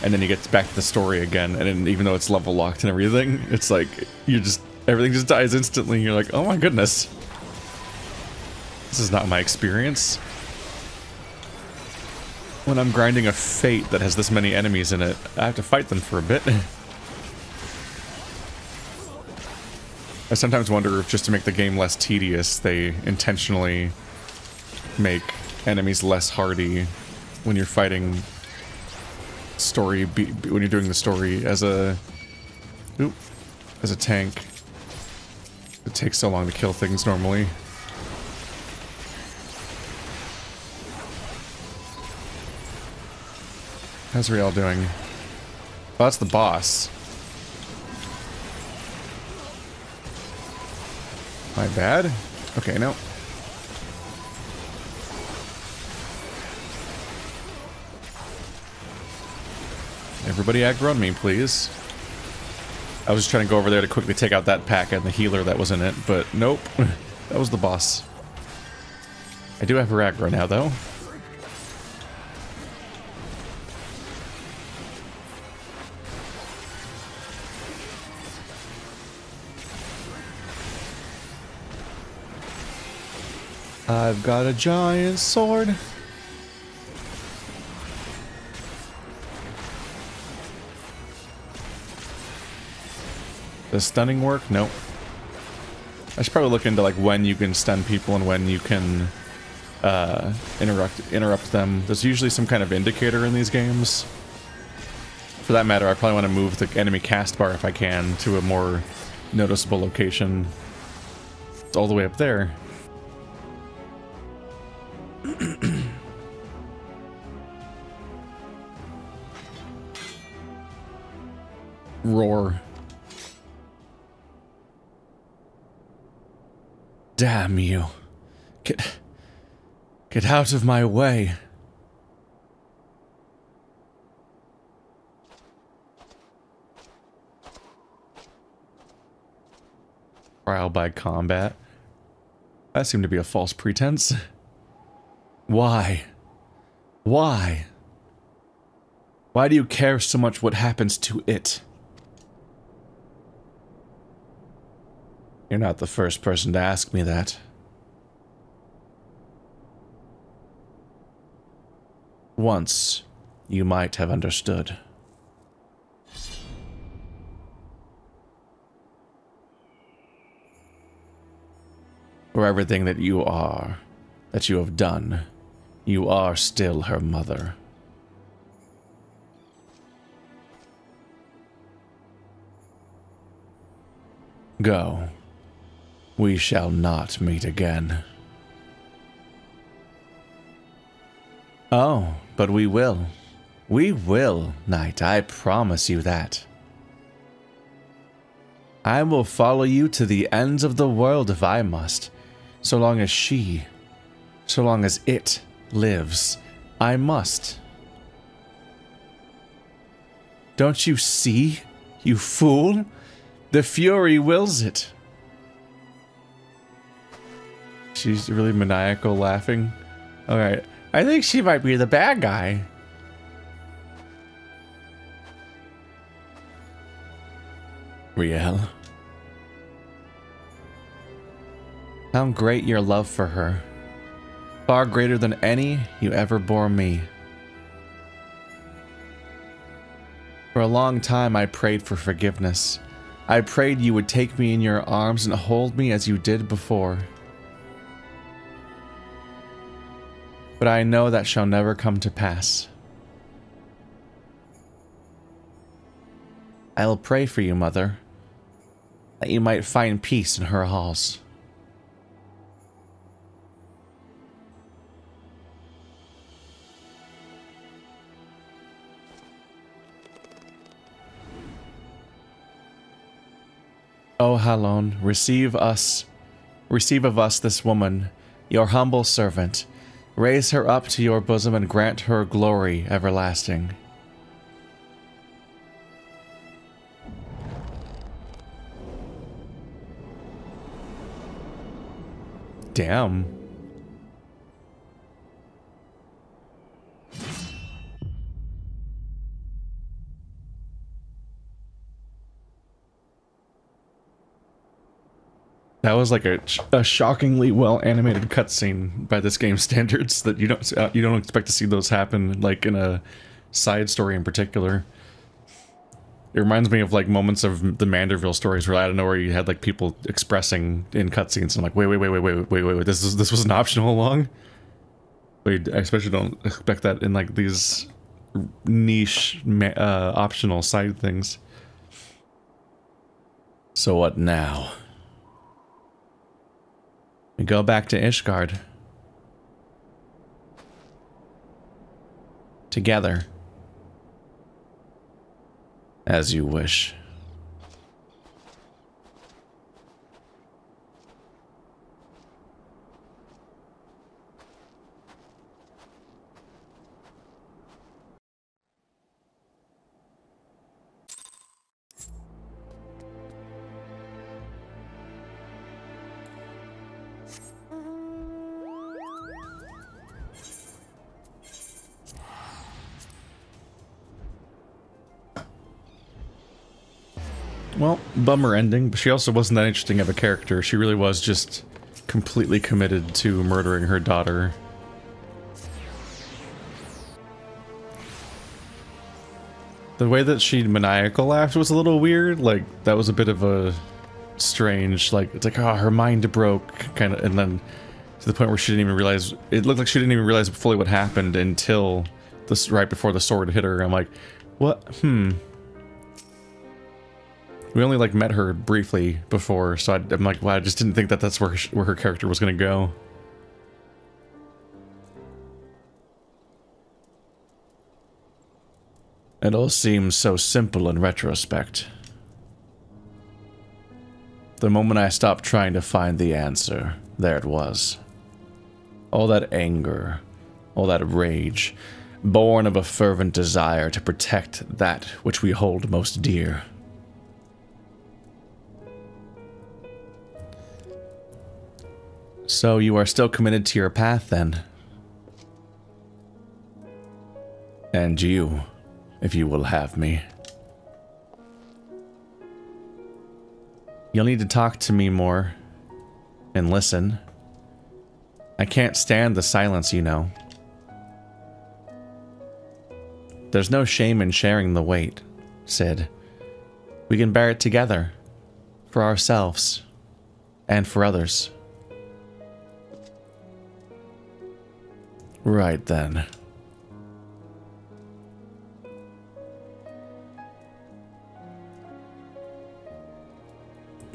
Speaker 1: And then you get back to the story again, and then even though it's level locked and everything, it's like, you just, everything just dies instantly, and you're like, oh my goodness. This is not my experience. When I'm grinding a fate that has this many enemies in it, I have to fight them for a bit. I sometimes wonder if just to make the game less tedious, they intentionally make enemies less hardy when you're fighting story, when you're doing the story as a tank. It takes so long to kill things normally. How's Riel doing? Oh, that's the boss. My bad? Okay, no. Everybody aggro on me, please. I was just trying to go over there to quickly take out that pack and the healer that was in it, but nope. That was the boss. I do have her aggro now, though. I've got a giant sword. Does stunning work? Nope. I should probably look into like when you can stun people and when you can
Speaker 3: interrupt them. There's usually some kind of indicator in these games. For that matter, I probably want to move the enemy cast bar if I can to a more noticeable location. It's all the way up there. Roar. Damn you. Get out of my way. Trial by combat. That seemed to be a false pretense. Why? Why? Why do you care so much what happens to it? You're not the first person to ask me that. Once, you might have understood. For everything that you are, that you have done, you are still her mother. Go. We shall not meet again. Oh, but we will. We will, Knight, I promise you that. I will follow you to the ends of the world if I must. So long as so long as it lives, I must. Don't you see, you fool? The Fury wills it. She's really maniacal laughing. Alright, I think she might be the bad guy. Riel. How great your love for her. Far greater than any you ever bore me. For a long time I prayed for forgiveness. I prayed you would take me in your arms and hold me as you did before. But I know that shall never come to pass. I will pray for you, Mother, that you might find peace in her halls. O Halon, receive of us this woman, your humble servant. Raise her up to your bosom and grant her glory everlasting. Damn. That was like a shockingly well animated cutscene by this game's standards that you don't expect to see those happen like in a side story in particular. It reminds me of like moments of the Manderville stories where out of nowhere you had like people expressing in cutscenes. I'm like, wait, this was an option all along. Wait, I especially don't expect that in like these niche optional side things. So what now? We go back to Ishgard. Together. As you wish. Well, bummer ending, but she also wasn't that interesting of a character. She really was just completely committed to murdering her daughter. The way that she maniacal laughed was a little weird. Like, that was a bit of a strange, like, it's like, oh, her mind broke, kind of, and then To the point where she didn't even realize, it looked like she didn't even realize fully what happened until this, right before the sword hit her. I'm like, what? We only like met her briefly before, so I'm like, wow, I just didn't think that that's where her character was gonna go. It all seems so simple in retrospect. The moment I stopped trying to find the answer, there it was. All that anger, all that rage, born of a fervent desire to protect that which we hold most dear. So you are still committed to your path, then? And you, if you will have me. You'll need to talk to me more and listen. I can't stand the silence, you know. There's no shame in sharing the weight, Sid. We can bear it together. For ourselves. And for others. Right then.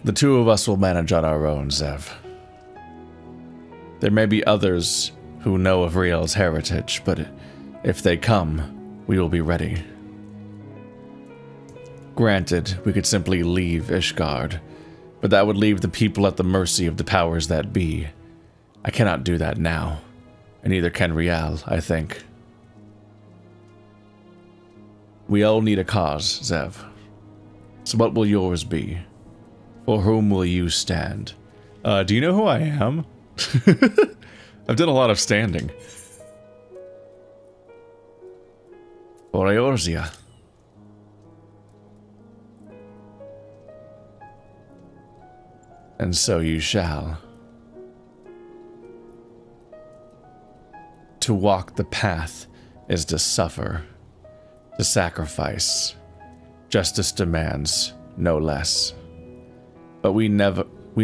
Speaker 3: The two of us will manage on our own, Zev. There may be others who know of Riel's heritage, but if they come, we will be ready. Granted, we could simply leave Ishgard, but that would leave the people at the mercy of the powers that be. I cannot do that now, and neither can Riel, I think. We all need a cause, Zev. So what will yours be? For whom will you stand? Do you know who I am? I've done a lot of standing. For Eorzea. And so you shall. To walk the path is to suffer, to sacrifice. Justice demands no less. But we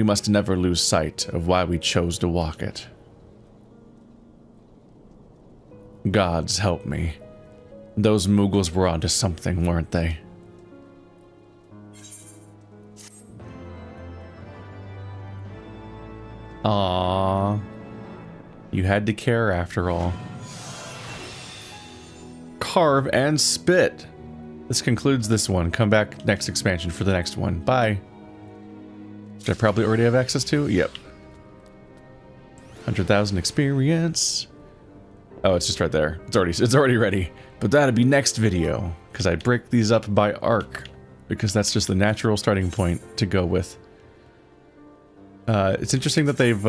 Speaker 3: must never lose sight of why we chose to walk it. Gods help me. Those Mughals were onto something, weren't they? Aww. You had to care after all. Carve and spit. This concludes this one. Come back next expansion for the next one. Bye. Which I probably already have access to? Yep. 100,000 experience. Oh, it's just right there. It's already ready. But that'd be next video, because I break these up by arc, because that's just the natural starting point to go with. It's interesting that they've,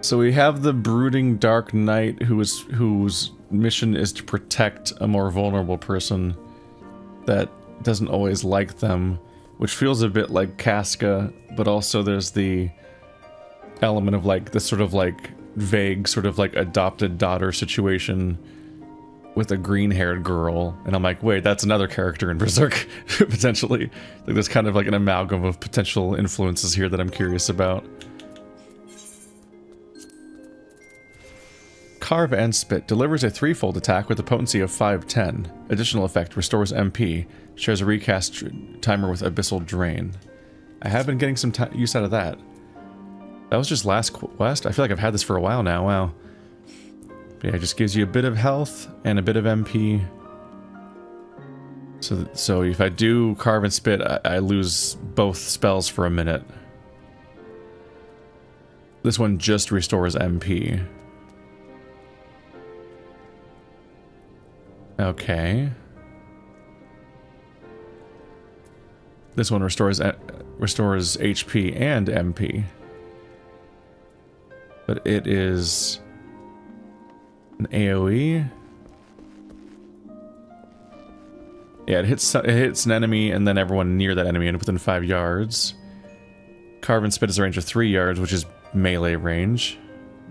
Speaker 3: so we have the brooding Dark Knight whose mission is to protect a more vulnerable person that doesn't always like them, which feels a bit like Casca, but also there's the element of like this sort of like vague sort of like adopted daughter situation with a green-haired girl, and I'm like, wait, that's another character in Berserk, potentially. Like, there's kind of like an amalgam of potential influences here that I'm curious about. Carve and Spit delivers a threefold attack with a potency of 510. Additional effect, restores MP. Shares a recast timer with Abyssal Drain. I have been getting some use out of that. That was just last quest? I feel like I've had this for a while now, wow. But yeah, it just gives you a bit of health and a bit of MP. So if I do Carve and Spit, I lose both spells for a minute. This one just restores MP. Okay. This one restores HP and MP. But it is an AoE. Yeah, it hits an enemy and then everyone near that enemy and within 5 yards. Carve and Spit is a range of 3 yards, which is melee range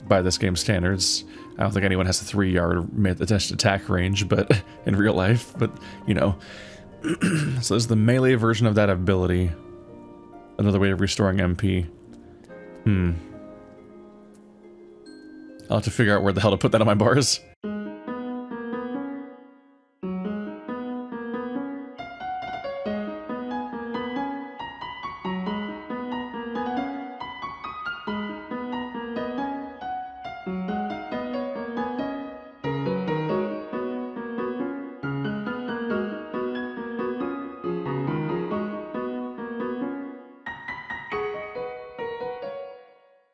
Speaker 3: by this game's standards. I don't think anyone has a 3-yard attack range, but in real life, but you know. So this is the melee version of that ability. another way of restoring MP. I'll have to figure out where the hell to put that on my bars.